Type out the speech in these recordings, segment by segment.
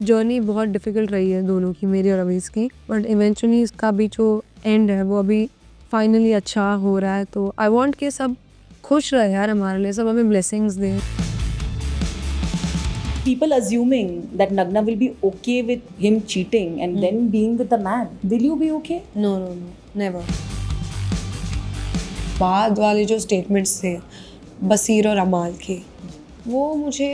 Journey बहुत difficult रही है दोनों की, मेरी और अवीज़ की, बट इवेंचुअली इसका भी जो एंड है वो अभी फाइनली अच्छा हो रहा है। तो आई वांट कि सब खुश रहे यार, हमारे लिए सब हमें ब्लेसिंग्स दें। People assuming that Nagna will be okay with him cheating and then being with the man. Will you be okay? No no no, never. बाद वाले जो स्टेटमेंट्स थे बसीर और अमाल के, वो मुझे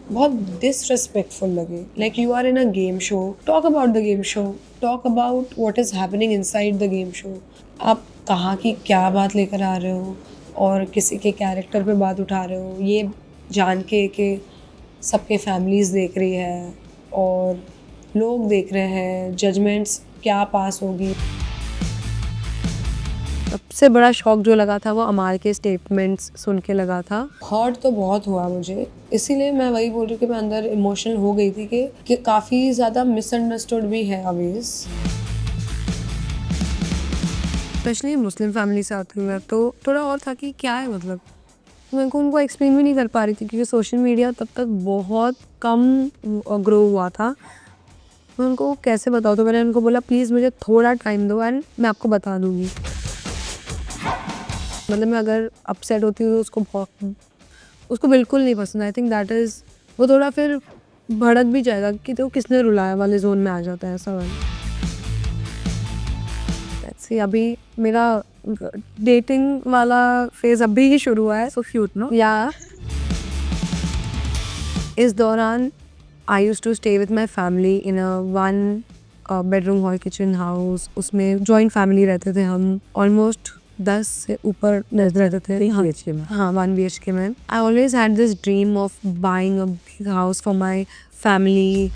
बहुत डिसरिस्पेक्टफुल लगे। Like you are in a game show, talk about the game show, talk about what is happening inside the game show. आप कहाँ की क्या बात लेकर आ रहे हो और किसी के कैरेक्टर पे बात उठा रहे हो, ये जान के कि सबके फैमिलीज़ देख रही है और लोग देख रहे हैं, जजमेंट्स क्या पास होगी। सबसे बड़ा शॉक जो लगा था वो अमाल के स्टेटमेंट्स सुन के लगा था। हर्ट तो बहुत हुआ मुझे, इसीलिए मैं वही बोल रही हूँ कि मैं अंदर इमोशनल हो गई थी कि काफ़ी ज़्यादा मिसअंडरस्टूड भी है अवीज़। स्पेशली मुस्लिम फैमिली से आती हूँ मैं, तो थोड़ा और था कि क्या है मतलब, मैं उनको एक्सप्लेन भी नहीं कर पा रही थी क्योंकि सोशल मीडिया तब तक बहुत कम ग्रो हुआ था। मैं उनको कैसे बताऊँ, तो मैंने उनको बोला प्लीज़ मुझे थोड़ा टाइम दो एंड मैं आपको बता दूँगी। मतलब मैं अगर अपसेट होती हूँ तो उसको बिल्कुल नहीं पसंद। आई थिंक दैट इज़, वो थोड़ा फिर भड़क भी जाएगा कि तो किसने रुलाया वाले जोन में आ जाता है ऐसा वाला। लेट्स सी, अभी मेरा डेटिंग वाला फेज अभी ही शुरू हुआ है। So cute, no? या इस दौरान I used to stay with my family in a one bedroom hall kitchen house. उसमें जॉइंट फैमिली रहते थे हम, ऑलमोस्ट 10 से ऊपर रहते थे। हाँ, BHK में। हाँ, 1 BHK में। I always had this dream of buying a big house for my family.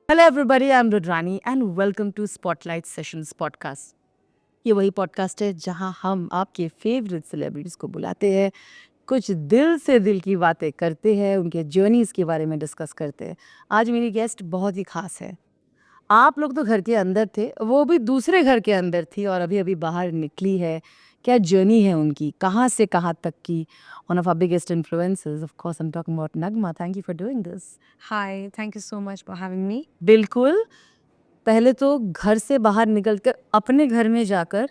Hello everybody, I'm Rudrani and welcome to Spotlight Sessions podcast. ये वही पॉडकास्ट है जहां हम आपके फेवरेट सेलिब्रिटीज को बुलाते हैं, कुछ दिल से दिल की बातें करते हैं, उनके जर्नीज के बारे में डिस्कस करते हैं। आज मेरी गेस्ट बहुत ही खास है। आप लोग तो घर के अंदर थे, वो भी दूसरे घर के अंदर थी और अभी अभी बाहर निकली है। क्या जर्नी है उनकी, कहाँ से कहाँ तक की। One of our biggest influencers, of course I am talking about Nagma. Thank you for doing this. Hi, thank you so much for having me. बिल्कुल। पहले तो घर से बाहर निकलकर अपने घर में जाकर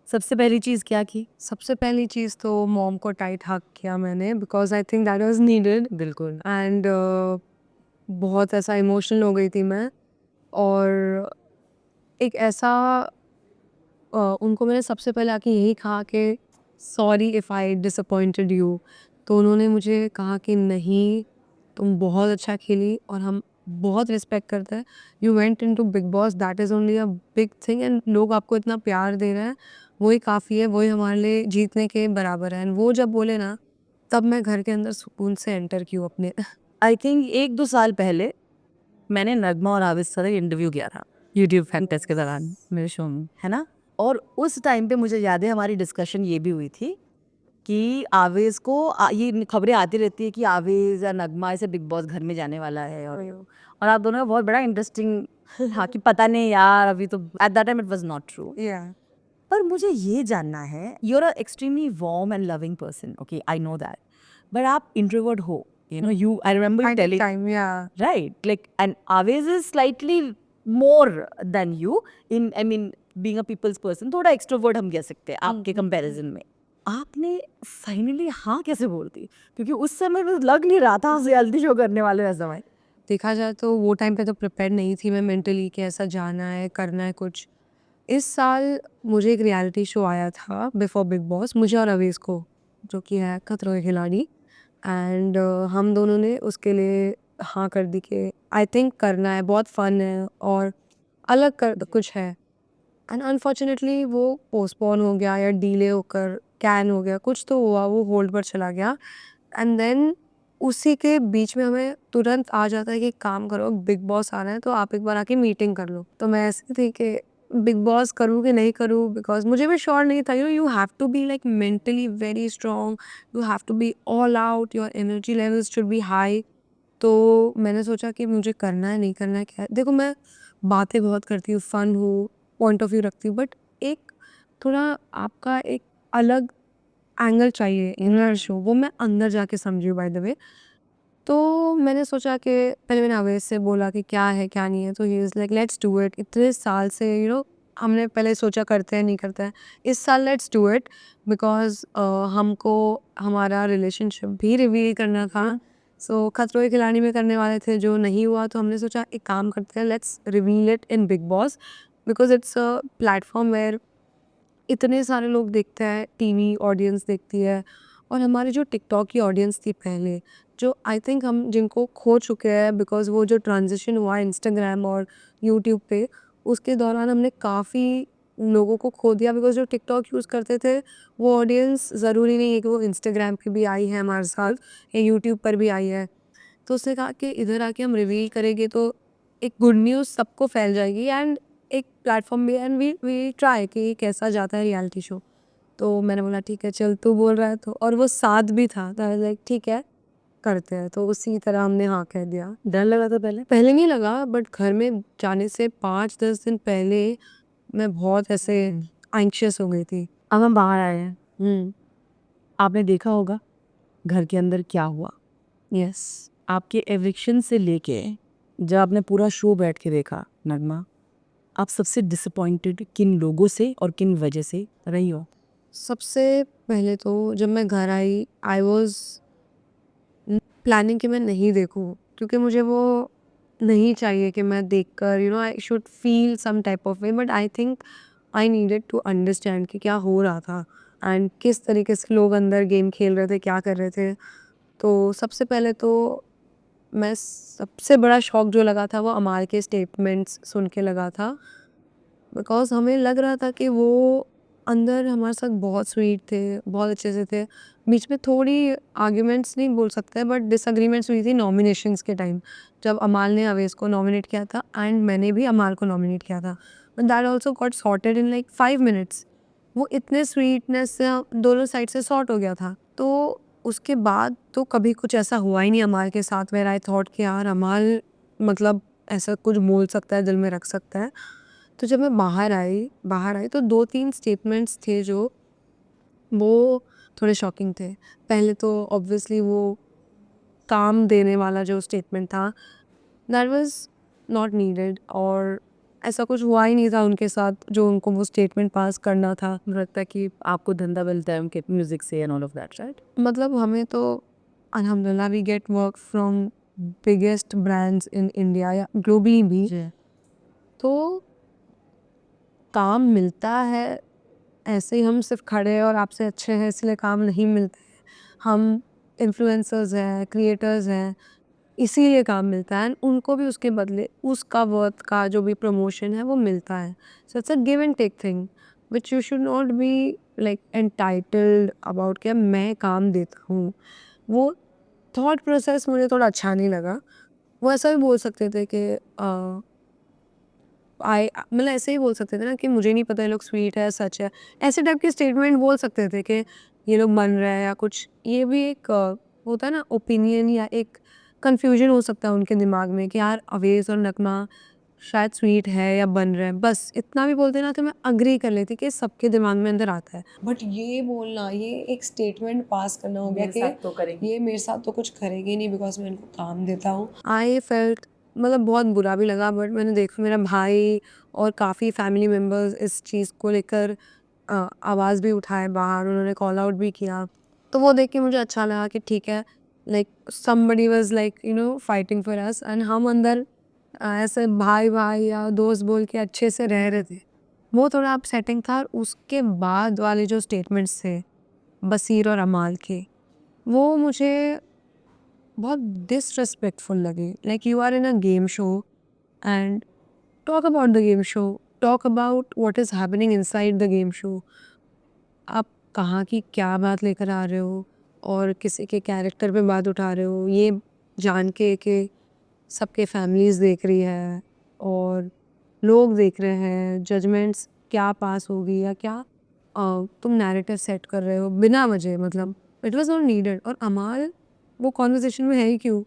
सबसे पहली चीज़ क्या की? सबसे पहली चीज़ तो मॉम को टाइट हग किया मैंने, because I think that was needed. बिल्कुल। एंड बहुत ऐसा इमोशनल हो गई थी मैं। और एक ऐसा उनको मैंने सबसे पहले आके यही कहा कि sorry if I disappointed you. तो उन्होंने मुझे कहा कि नहीं, तुम बहुत अच्छा खेली और हम बहुत रिस्पेक्ट करते हैं। You went into big boss, that is only a big thing and लोग आपको इतना प्यार दे रहे हैं, वही काफ़ी है, वही हमारे लिए जीतने के बराबर है। एंड वो जब बोले ना, तब मैं घर के अंदर सुकून से एंटर की हूँ अपने। आई थिंक 1-2 साल पहले मैंने नगमा और आविद सर का इंटरव्यू किया था यूट्यूब फैक्टर्स के दौरान मेरे शो में, है ना? और उस टाइम पे मुझे याद है हमारी डिस्कशन ये भी हुई थी कि आवेज़ को ये खबरें आती रहती है कि आवेज़ या नगमा ऐसे बिग बॉस घर में जाने वाला है और आप दोनों का बहुत बड़ा इंटरेस्टिंग था कि पता नहीं यार, अभी तो at that time it was not true. या पर मुझे ये जानना है, you are a extremely warm and loving person, okay, I know that, but आप इंट्रोवर्ट हो, you I remember you telling, time या right, like, and Aves is slightly more than you in, I mean, being a people's person, थोड़ा extrovert हम कह सकते हैं आपके comparison में। आपने फाइनली हाँ कैसे बोल दी? क्योंकि उस समय मुझे लग नहीं रहा था रियलिटी शो करने वाले ऐसा समय। देखा जाए तो वो टाइम पे तो प्रिपेयर नहीं थी मैं मेंटली कि ऐसा जाना है, करना है कुछ। इस साल मुझे एक रियलिटी शो आया था बिफोर बिग बॉस, मुझे और अवेज़ को, जो कि है खतरों के खिलाड़ी। एंड हम दोनों ने उसके लिए हाँ कर दी कि आई थिंक करना है, बहुत फ़न है और अलग कर कुछ है। एंड अनफॉर्चुनेटली वो पोस्टपोन हो गया या डिले होकर कैन हो गया, कुछ तो हुआ, वो होल्ड पर चला गया। एंड देन उसी के बीच में हमें तुरंत आ जाता है कि काम करो, बिग बॉस आ रहा है तो आप एक बार आके मीटिंग कर लो। तो मैं ऐसी थी कि बिग बॉस करूँ कि नहीं करूँ, बिकॉज मुझे भी श्योर नहीं था। You have to be like mentally very strong, you have to be all out, your energy levels should be high. तो मैंने सोचा कि मुझे करना है, नहीं करना है, क्या है। देखो, मैं बातें बहुत करती हूँ, फ़न हूँ, पॉइंट ऑफ व्यू रखती हूँ, बट एक थोड़ा आपका एक अलग एंगल चाहिए इनर शो, वो मैं अंदर जाके समझी हूँ बाय द वे। तो मैंने सोचा कि पहले मैंने अवैस से बोला कि क्या है क्या नहीं है, तो he is like let's do it. इतने साल से हमने पहले सोचा करते हैं नहीं करते हैं, इस साल लेट्स डू इट बिकॉज हमको हमारा रिलेशनशिप भी रिवील करना था। सो खतरों के खिलाड़ी में करने वाले थे, जो नहीं हुआ, तो हमने सोचा एक काम करते हैं, let's reveal it in Bigg Boss because it's a platform where इतने सारे लोग देखते हैं, टीवी ऑडियंस देखती है, और हमारी जो टिकटॉक की ऑडियंस थी पहले, जो आई थिंक हम जिनको खो चुके हैं बिकॉज वो जो ट्रांजिशन हुआ इंस्टाग्राम और यूट्यूब पे, उसके दौरान हमने काफ़ी लोगों को खो दिया बिकॉज जो टिकटॉक यूज़ करते थे वो ऑडियंस ज़रूरी नहीं है कि वो इंस्टाग्राम पे भी आई है हमारे साथ या यूट्यूब पर भी आई है। तो उसने कहा कि इधर आके हम रिवील करेंगे तो एक गुड न्यूज़ सबको फैल जाएगी एंड एक प्लेटफॉर्म भी, एंड वी वी ट्राई कि कैसा जाता है रियलिटी शो। तो मैंने बोला ठीक है चल तू बोल रहा है तो, और वो साथ भी था, तो लाइक ठीक है करते हैं, तो उसी तरह हमने हाँ कह दिया। डर लगा था पहले? पहले नहीं लगा, बट घर में जाने से 5-10 दिन पहले मैं बहुत ऐसे एंग्शियस हो गई थी। अब हम बाहर आए हैं, हम्म। आपने देखा होगा घर के अंदर क्या हुआ। यस। आपके एविक्शन से लेके जब आपने पूरा शो बैठ के देखा नगमा, आप सबसे डिसअपॉइंटेड किन लोगों से और किन वजह से रही हो? सबसे पहले तो जब मैं घर आई आई वॉज प्लानिंग कि मैं नहीं देखूँ, क्योंकि मुझे वो नहीं चाहिए कि मैं देखकर I should feel some type of way, but I think I needed to understand कि क्या हो रहा था एंड किस तरीके से लोग अंदर गेम खेल रहे थे, क्या कर रहे थे। तो सबसे पहले तो मैं सबसे बड़ा शॉक जो लगा था वो अमाल के स्टेटमेंट्स सुन के लगा था, बिकॉज़ हमें लग रहा था कि वो अंदर हमारे साथ बहुत स्वीट थे, बहुत अच्छे से थे। बीच में थोड़ी आर्ग्यूमेंट्स नहीं बोल सकते बट डिसएग्रीमेंट्स हुई थी नॉमिनेशंस के टाइम, जब अमाल ने अवेश को नॉमिनेट किया था एंड मैंने भी अमाल को नॉमिनेट किया था। But that also got sorted in like 5 minutes. वो इतने स्वीटनेस से दोनों साइड से सॉर्ट हो गया था। तो उसके बाद तो कभी कुछ ऐसा हुआ ही नहीं अमाल के साथ वेयर आई थॉट कि यार अमाल मतलब ऐसा कुछ बोल सकता है, दिल में रख सकता है। तो जब मैं बाहर आई तो 2-3 स्टेटमेंट्स थे जो वो थोड़े शॉकिंग थे। पहले तो ऑब्वियसली वो काम देने वाला जो स्टेटमेंट था, दैट वाज़ नॉट नीडेड, और ऐसा कुछ हुआ ही नहीं था उनके साथ जो उनको वो स्टेटमेंट पास करना था। मुझे लगता है कि आपको धंधा मिलता है उनके म्यूजिक से and all of that, right? मतलब हमें तो अल्हम्दुलिल्लाह we get work from biggest brands in India या ग्लोबली भी। जी। तो काम मिलता है, ऐसे ही हम सिर्फ खड़े हैं और आपसे अच्छे हैं इसलिए काम नहीं मिलता है। हम इन्फ्लुएंसर्स हैं, क्रिएटर्स हैं, इसीलिए काम मिलता है एंड उनको भी उसके बदले उसका वर्थ का जो भी प्रमोशन है वो मिलता है। So it's a give and take thing which you should not be like entitled about कि मैं काम देता हूँ। वो थॉट प्रोसेस मुझे थोड़ा अच्छा नहीं लगा। वो ऐसा भी बोल सकते थे कि मतलब ऐसे ही बोल सकते थे ना कि मुझे नहीं पता ये लोग स्वीट है, सच है। ऐसे टाइप के स्टेटमेंट बोल सकते थे कि ये लोग बन रहे हैं या कुछ। ये भी एक होता है ना ओपिनियन, या एक कन्फ्यूजन हो सकता है उनके दिमाग में कि यार अवेश और नगमा शायद स्वीट है या बन रहे हैं। बस इतना भी बोलते ना तो मैं एग्री कर लेती कि सबके दिमाग में अंदर आता है। बट ये बोलना, ये एक स्टेटमेंट पास करना हो गया मेरे कि साथ तो करेंगे। ये मेरे साथ तो कुछ करेगी नहीं बिकॉज मैं इनको काम देता हूँ। आई फेल्ट मतलब बहुत बुरा भी लगा, बट मैंने देखा मेरा भाई और काफ़ी फैमिली मेम्बर्स इस चीज़ को लेकर आवाज़ भी उठाए बाहर, उन्होंने कॉल आउट भी किया। तो वो देख के मुझे अच्छा लगा कि ठीक है, like somebody was like fighting for us, and हम अंदर ऐसे भाई भाई या दोस्त बोल के अच्छे से रह रहे थे। वो थोड़ा अपसेटिंग था। और उसके बाद वाले जो स्टेटमेंट्स थे बसीर और अमाल के, वो मुझे बहुत डिसरिस्पेक्टफुल लगे। Like you are in a game show and talk about the game show, talk about what is happening inside the game show. आप कहाँ की क्या बात लेकर आ रहे हो और किसी के कैरेक्टर पे बात उठा रहे हो, ये जान के कि सबके फैमिलीज़ देख रही है और लोग देख रहे हैं, जजमेंट्स क्या पास होगी या क्या तुम नैरेटिव सेट कर रहे हो बिना वजह, मतलब इट वाज़ नॉट नीडेड। और अमाल वो कॉन्वर्सेशन में है ही क्यों?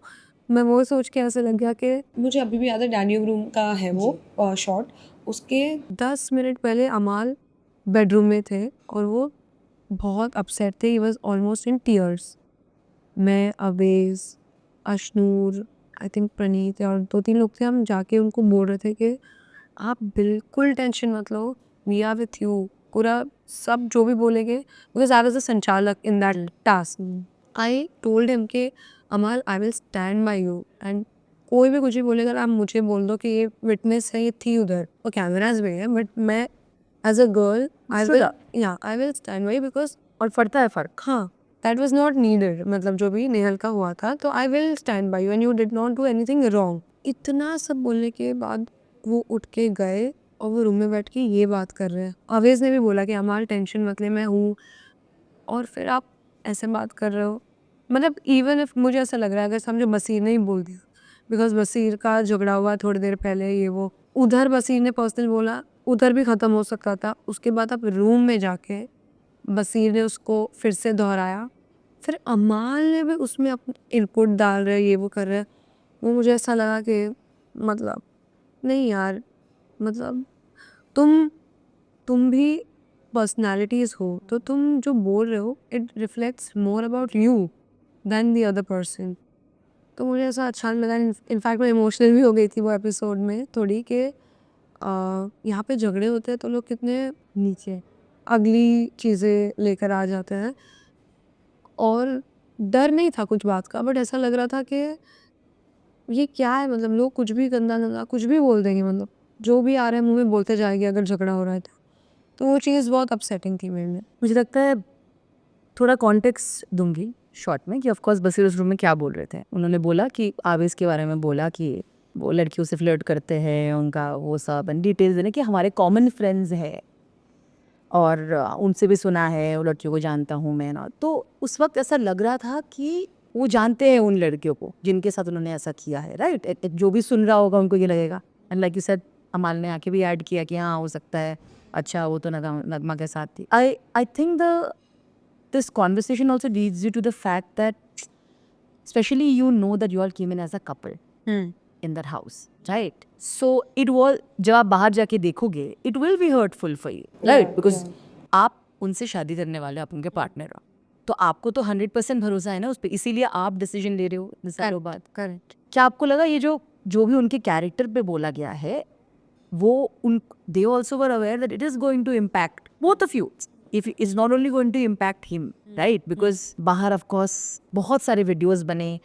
मैं वो सोच के ऐसे लग गया कि मुझे अभी भी याद है डाइनिंग रूम का है वो शॉट, उसके 10 मिनट पहले अमाल बेडरूम में थे और वो बहुत अपसेट थे, he was almost in tears. मैं, अवेज, अशनूर, आई थिंक प्रणीत और 2-3 लोग थे, हम जाके उनको बोल रहे थे कि आप बिल्कुल टेंशन मत लो, वी आर विथ यू। पूरा सब जो भी बोलेंगे, बिकॉज आई वाज द संचालक in that task. I told him कि अमाल आई will stand bye you and कोई भी कुछ भी बोलेगा आप मुझे बोल दो कि ये विटनेस है, ये थी उधर और कैमराज भी है, बट मैं as a girl I will, या I will stand by because और पड़ता है फर्क। हाँ, दैट वाज नॉट नीडेड, मतलब जो भी नेहल का हुआ था, तो आई will stand bye you and you did not do anything wrong. इतना सब बोलने के बाद वो उठ के गए और वो रूम में बैठ के ये बात कर रहे हैं। अवेज ने भी बोला कि अमाल टेंशन मत ले, मैं हूँ, और फिर आप ऐसे बात कर रहे हो। मतलब इवन इफ मुझे ऐसा लग रहा है अगर समझो बसीर ने ही बोल दिया, बिकॉज बसीर का झगड़ा हुआ थोड़ी देर पहले, ये वो उधर बसीर ने पर्सनल बोला, उधर भी ख़त्म हो सकता था। उसके बाद आप रूम में जाके बसीर ने उसको फिर से दोहराया, फिर अमाल ने भी उसमें अपना इनपुट डाल रहे, ये वो कर रहे। वो मुझे ऐसा लगा कि मतलब नहीं यार, मतलब तुम तुम भी पर्सनालिटीज हो, तो तुम जो बोल रहे हो it reflects more about you than the other person. तो मुझे ऐसा अच्छा नहीं लगा। इनफैक्ट मैं इमोशनल भी हो गई थी वो एपिसोड में थोड़ी कि यहाँ पे झगड़े होते हैं तो लोग कितने नीचे अगली चीज़ें लेकर आ जाते हैं, और डर नहीं था कुछ बात का, बट ऐसा लग रहा था कि ये क्या है, मतलब लोग कुछ भी गंदा गंदा कुछ भी बोल देंगे, मतलब जो भी आ रहा है मुंह में बोलते जाएंगे अगर झगड़ा हो रहा है तो वो चीज़ बहुत अपसेटिंग थी मेरे लिए। मुझे लगता है थोड़ा कॉन्टेक्स्ट दूंगी शॉर्ट में कि ऑफ कोर्स बसीर उस रूम में क्या बोल रहे थे। उन्होंने बोला कि आवेश के बारे में बोला कि वो लड़कियों से फ्लर्ट करते हैं, उनका वो सब एंड डिटेल्स देने कि हमारे कॉमन फ्रेंड्स है और उनसे भी सुना है, वो लड़कियों को जानता हूँ मैं ना। तो उस वक्त ऐसा लग रहा था कि वो जानते हैं उन लड़कियों को जिनके साथ उन्होंने ऐसा किया है, राइट। जो भी सुन रहा होगा उनको ये लगेगा। एंड लाइक यू सेड, अमाल ने आके भी ऐड किया कि हाँ हो सकता है, अच्छा वो तो नगमा के साथ थी। I think the this conversation also leads you to the fact that especially you know that you all came in as a couple in that house, right? So it was, जब आप बाहर जाके देखोगे it will be hurtful for you, right? Because आप उनसे शादी करने वाले हो, आप उनके पार्टनर हो, तो आपको तो 100% भरोसा है ना उस पर, इसीलिए आप डिसीजन ले रहे हो। सालों बाद करेक्ट। क्या आपको लगा ये जो भी उनके कैरेक्टर पे बोला गया है वो उन they also were aware that it is going to impact both of you, if is not only going to impact him, right? Because बाहर ऑफ कोर्स बहुत सारे वीडियोस बने,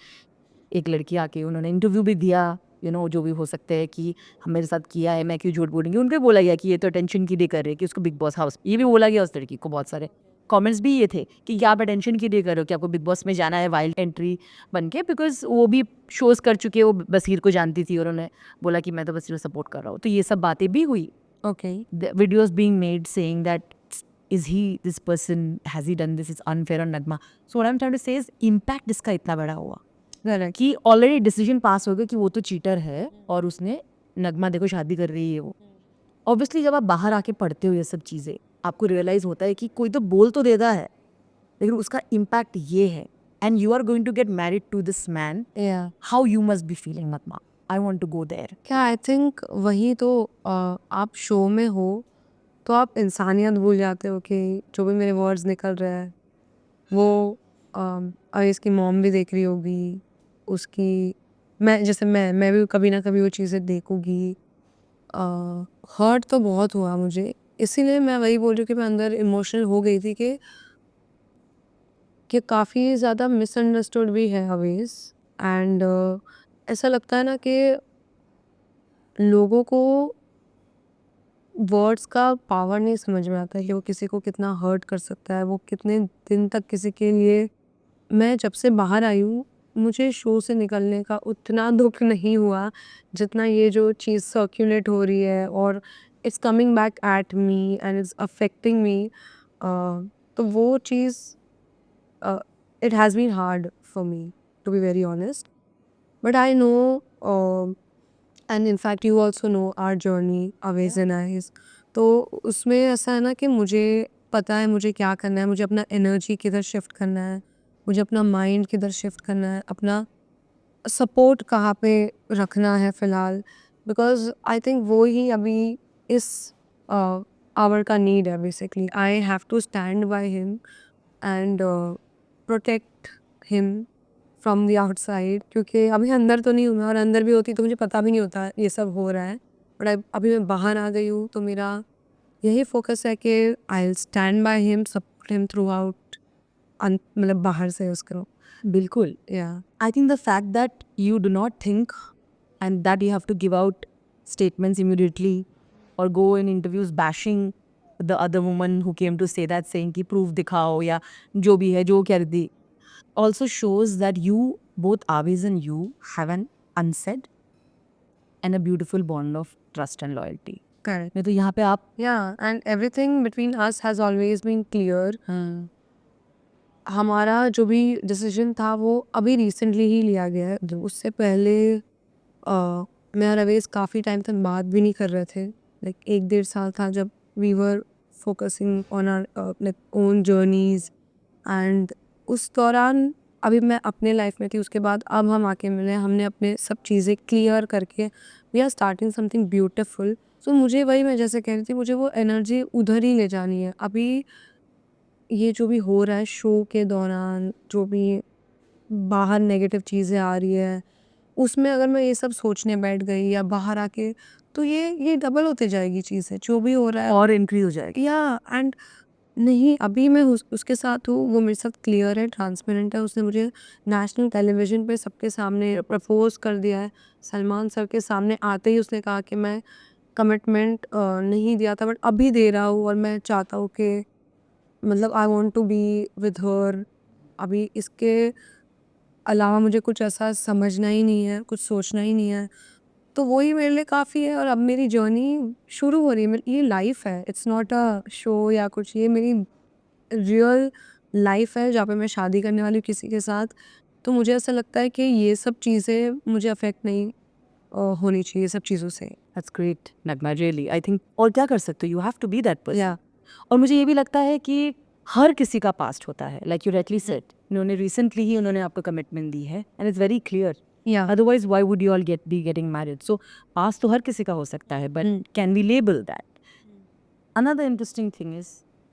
एक लड़की आके उन्होंने इंटरव्यू भी दिया, जो भी हो सकते हैं कि हम मेरे साथ किया है, मैं क्यों झूठ बोलूंगी। उनको बोला गया कि ये तो अटेंशन के लिए कर रहे हैं कि उसको बिग बॉस हाउस, ये भी बोला गया उस लड़की को। बहुत सारे कमेंट्स भी ये थे कि क्या आप अटेंशन के लिए कर रहे हो, कि आपको बिग बॉस में जाना है वाइल्ड एंट्री बन के, बिकॉज वो भी शोज कर चुके, वो बसीर को जानती थी और उन्होंने बोला कि मैं तो बसीर को सपोर्ट कर रहा हूँ। तो ये सब बातें भी हुई, okay. Videos being made saying that is he this person, has he done this, it's unfair on Nagma. So what I'm trying to say is impact इसका इतना बड़ा हुआ करेक्ट। कि ऑलरेडी डिसीजन पास हो गया कि वो तो चीटर है और उसने नगमा देखो शादी कर रही है वो। ऑब्वियसली जब आप बाहर आके पढ़ते हो ये सब चीज़ें, आपको रियलाइज होता है कि कोई तो बोल तो देता है लेकिन उसका इम्पैक्ट ये है, and you are going to get married to this man, या how you must be feeling Nagma. I want to go there. क्या, आई थिंक वही तो आप शो में हो तो आप इंसानियत भूल जाते हो कि जो भी मेरे वर्ड्स निकल रहे हैं वो इसकी मॉम भी देख रही होगी, उसकी, मैं जैसे मैं भी कभी ना कभी वो चीज़ें देखूंगी। हर्ट तो बहुत हुआ मुझे, इसीलिए मैं वही बोल रही हूँ कि मैं अंदर इमोशनल हो गई थी कि काफ़ी ज़्यादा मिसअंडरस्टूड भी है हवेस। एंड ऐसा लगता है ना कि लोगों को वर्ड्स का पावर नहीं समझ में आता है कि वो किसी को कितना हर्ट कर सकता है, वो कितने दिन तक किसी के लिए। मैं जब से बाहर आई हूँ मुझे शो से निकलने का उतना दुख नहीं हुआ जितना ये जो चीज़ सर्कुलेट हो रही है और it's coming back at me and it's affecting me. तो वो चीज़, it has been hard for me to be very honest, but I know and in fact you also know our journey always and eyes. तो उसमें ऐसा है ना कि मुझे पता है मुझे क्या करना है, मुझे अपना एनर्जी किधर शिफ्ट करना है, मुझे अपना माइंड किधर शिफ्ट करना है, अपना सपोर्ट कहाँ पे रखना है फ़िलहाल, बिकॉज़ आई थिंक वो ही अभी इस आवर का नीड है basically. I have to stand by him and protect him from the outside, क्योंकि अभी अंदर तो नहीं हूँ मैं, और अंदर भी होती तो मुझे पता भी नहीं होता ये सब हो रहा है। बट अभी मैं बाहर आ गई हूँ, तो मेरा यही फोकस है कि आई will stand by him, support him through out, मतलब बाहर से उसको। बिल्कुल। या I think the fact that you do not think and that you have to give out statements immediately or go in interviews bashing the other woman who came to say that, saying कि proof दिखाओ या जो भी है जो कह रही थी, also shows that you, both Aviz and you, have an unsaid and a beautiful bond of trust and loyalty. Correct. नहीं तो यहाँ पे आप Yeah, and everything between us has always been clear. हमारा जो भी डिसीजन था वो अभी रिसेंटली ही लिया गया है। उससे पहले मैं और रवेश काफ़ी टाइम तक बात भी नहीं कर रहे थे। लाइक 1-1.5 साल था जब we were focusing on our own journeys, and उस दौरान अभी मैं अपने लाइफ में थी। उसके बाद अब हम आके मिले, हमने अपने सब चीज़ें क्लियर करके we are starting something beautiful. So मुझे वही, मैं जैसे कह रही थी, मुझे वो एनर्जी उधर ही ले जानी है। अभी ये जो भी हो रहा है शो के दौरान, जो भी बाहर नेगेटिव चीज़ें आ रही है, उसमें अगर मैं ये सब सोचने बैठ गई या बाहर आके, तो ये डबल होते जाएगी चीज़ें, जो भी हो रहा है। और इंक्रीज हो जाएगी। या एंड नहीं, अभी मैं उसके साथ हूँ, वो मेरे साथ क्लियर है, ट्रांसपेरेंट है। उसने मुझे नेशनल टेलीविज़न पे सबके सामने प्रपोज़ कर दिया है। सलमान सर के सामने आते ही उसने कहा कि मैं कमिटमेंट नहीं दिया था बट अभी दे रहा हूँ, और मैं चाहता हूँ कि मतलब I want to be with her. अभी इसके अलावा मुझे कुछ ऐसा समझना ही नहीं है, कुछ सोचना ही नहीं है। तो वही मेरे लिए काफ़ी है, और अब मेरी जर्नी शुरू हो रही है। ये लाइफ है, इट्स नॉट अ शो या कुछ। ये मेरी रियल लाइफ है जहाँ पे मैं शादी करने वाली हूँ किसी के साथ। तो मुझे ऐसा लगता है कि ये सब चीज़ें मुझे अफेक्ट नहीं होनी चाहिए सब चीज़ों से। That's great, Nagma, really. I think और क्या कर सकते हो, you have to be that person. या और मुझे ये भी लगता है कि हर किसी का पास्ट होता है, लाइक यू राइटली सेड, इन्होंने रिसेंटली ही उन्होंने आपको कमिटमेंट दी है एंड इट्स वेरी क्लियर। या otherwise why would you all be getting married? So past तो हर किसी का हो सकता है, but can we label that? Another interesting thing is,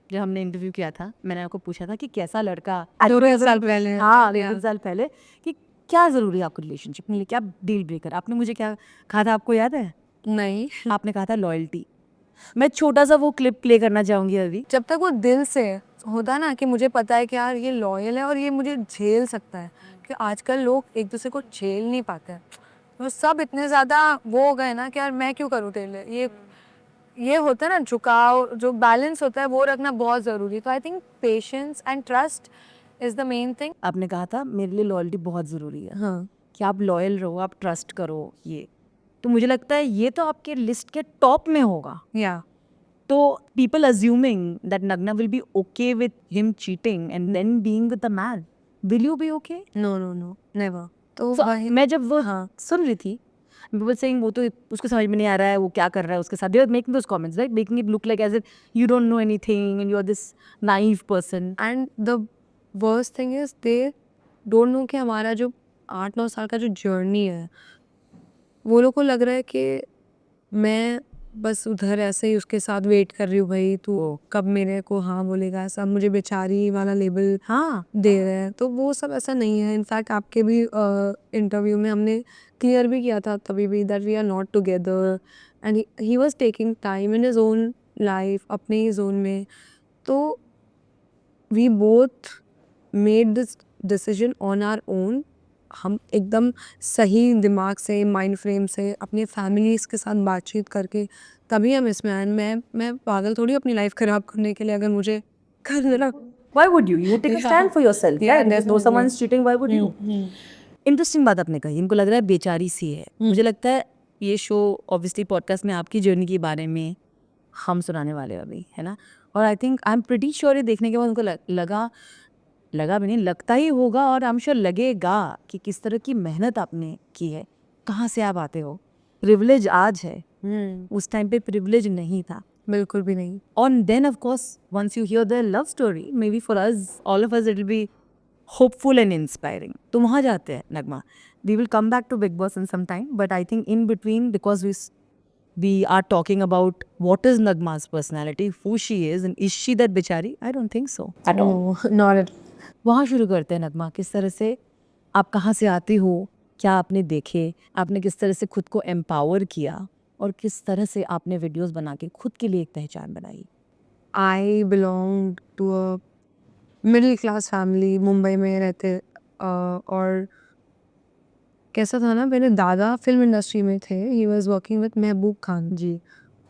जब हमने इंटरव्यू किया था, मैंने आपको पूछा था कि कैसा लड़का, 2 साल पहले। हाँ या 2 साल पहले, कि क्या ज़रूरी है आपको रिलेशनशिप में, क्या डील ब्रेकर? आपने मुझे क्या कहा था, आपको याद है? नहीं, आपने कहा था लॉयल्टी। मैं छोटा सा वो क्लिप प्ले करना चाहूंगी अभी। जब तक वो दिल से होता ना कि मुझे पता है कि यार ये लॉयल है और ये मुझे झेल सकता है, कि आजकल लोग एक दूसरे को झेल नहीं पाते हैं। तो सब इतने ज़्यादा वो हो गए ना कि यार मैं क्यों करूँ तेरे लिए, ये होता है ना झुकाव, जो बैलेंस होता है वो रखना बहुत ज़रूरी है। तो I think patience and trust is the main thing. आपने कहा था मेरे लिए लॉयल्टी बहुत ज़रूरी है, हाँ, कि आप लॉयल रहो, आप ट्रस्ट करो। ये तो मुझे लगता है ये तो आपके लिस्ट के टॉप में होगा। या तो people assuming that Nagma will be okay with him cheating and then being with the man, will you be okay? No no no, never. तो So, वही मैं जब वो हाँ सुन रही थी, people saying वो तो उसको समझ में नहीं आ रहा है, वो क्या कर रहा है उसके साथ, they are making those comments, right, making it look like as if you don't know anything and you are this naive person. And the worst thing is they don't know कि हमारा जो 8-9 साल का जो जर्नी है, वो लोग को लग रहा है कि मैं बस उधर ऐसे ही उसके साथ वेट कर रही हूँ, भाई तू कब मेरे को हाँ बोलेगा, ऐसा मुझे बेचारी वाला लेबल हाँ, दे रहे हैं। तो वो सब ऐसा नहीं है। इनफैक्ट आपके भी इंटरव्यू में हमने क्लियर भी किया था तभी भी that we are not together, and he was taking time in his own life, अपने ही जोन में। तो we both made this decision on our own. हम एकदम सही दिमाग से, माइंड फ्रेम से, अपने फैमिलीज़ के साथ बातचीत करके तभी हम इसमें आए। मैं पागल थोड़ी अपनी लाइफ ख़राब करने के लिए, अगर मुझे करना। why would you? You take a stand for yourself, Yeah, right? If no definitely. someone's cheating, why would you? Interesting बात आपने कही, इनको लग रहा है बेचारी सी है। मुझे लगता है ये शो ऑब्वियसली पॉडकास्ट में आपकी जर्नी के बारे में हम सुनाने वाले हैं अभी, है ना? और आई think I am pretty sure ये देखने के बाद उनको लगा भी नहीं, लगता ही होगा, और आई एम श्योर लगेगा कि किस तरह की मेहनत आपने की है, कहाँ से आप आते हो। प्रिविलेज आज है, उस टाइम पे प्रिविलेज नहीं था। बिल्कुल भी नहीं। And then of course once you hear their love story, maybe for us, all of us, it'll be hopeful and inspiring, तो वहाँ जाते हैं Nagma. We will come back to Bigg Boss in some time, but I think in between, because we are talking about what is Nagma's personality, who she is, and is she that bichari? I don't think so at all. No, not at वहाँ शुरू करते हैं नगमा. किस तरह से आप कहाँ से आती हो, क्या आपने देखे, आपने किस तरह से खुद को एम्पावर किया, और किस तरह से आपने वीडियोस बना के खुद के लिए एक पहचान बनाई. I belonged to a middle class family, Mumbai में रहते और कैसा था ना, मेरे दादा फिल्म इंडस्ट्री में थे. He was working with Mehboob Khan जी.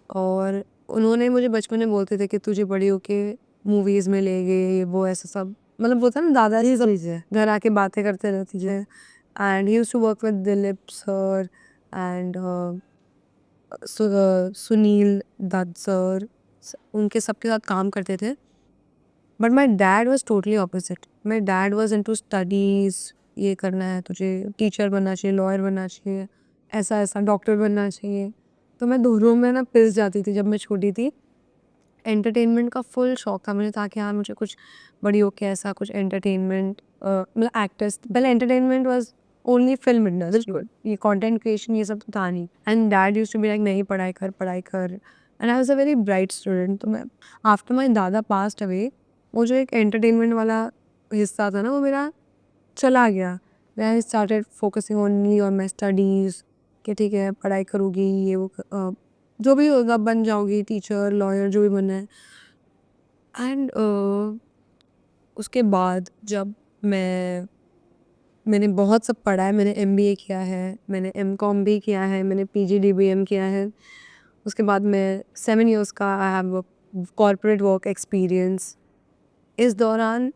और उन्होंने मुझे बचपन में बोलते थे कि तुझे बड़ी होके मूवीज़ में ले गए, ये वो ऐसा सब. मतलब वो था ना, दादाजी सब घर आके बातें करते रहती थे. And he used to work with Dilip sir and Sunil Dutt sir, उनके सबके साथ काम करते थे. But my dad was totally opposite. My dad was into studies. ये करना है तुझे, टीचर बनना चाहिए, लॉयर बनना चाहिए, ऐसा ऐसा डॉक्टर बनना चाहिए. तो मैं दोनों में ना पिस जाती थी जब मैं छोटी थी. एंटरटेनमेंट का फुल शौक था मुझे, था कि हाँ मुझे कुछ बड़ी होके ऐसा कुछ एंटरटेनमेंट, मतलब एक्टर्स. पहले entertainment was only film industry, ये कंटेंट क्रिएशन ये सब तो था नहीं. And dad used to be like नहीं, पढ़ाई कर पढ़ाई कर. And I was a very bright student. तो मैं आफ्टर माई दादा पास्ट अवे, वो जो एक एंटरटेनमेंट वाला हिस्सा था ना, वो मेरा चला गया. I started focusing only on my studies कि ठीक है पढ़ाई करूँगी, ये वो जो भी होगा बन जाऊँगी, टीचर लॉयर जो भी बनना है. एंड उसके बाद जब मैंने बहुत सब पढ़ा है. मैंने एमबीए किया है, मैंने एमकॉम भी किया है, मैंने पीजीडीबीएम किया है. उसके बाद मैं 7 इयर्स का I have corporate work experience. इस दौरान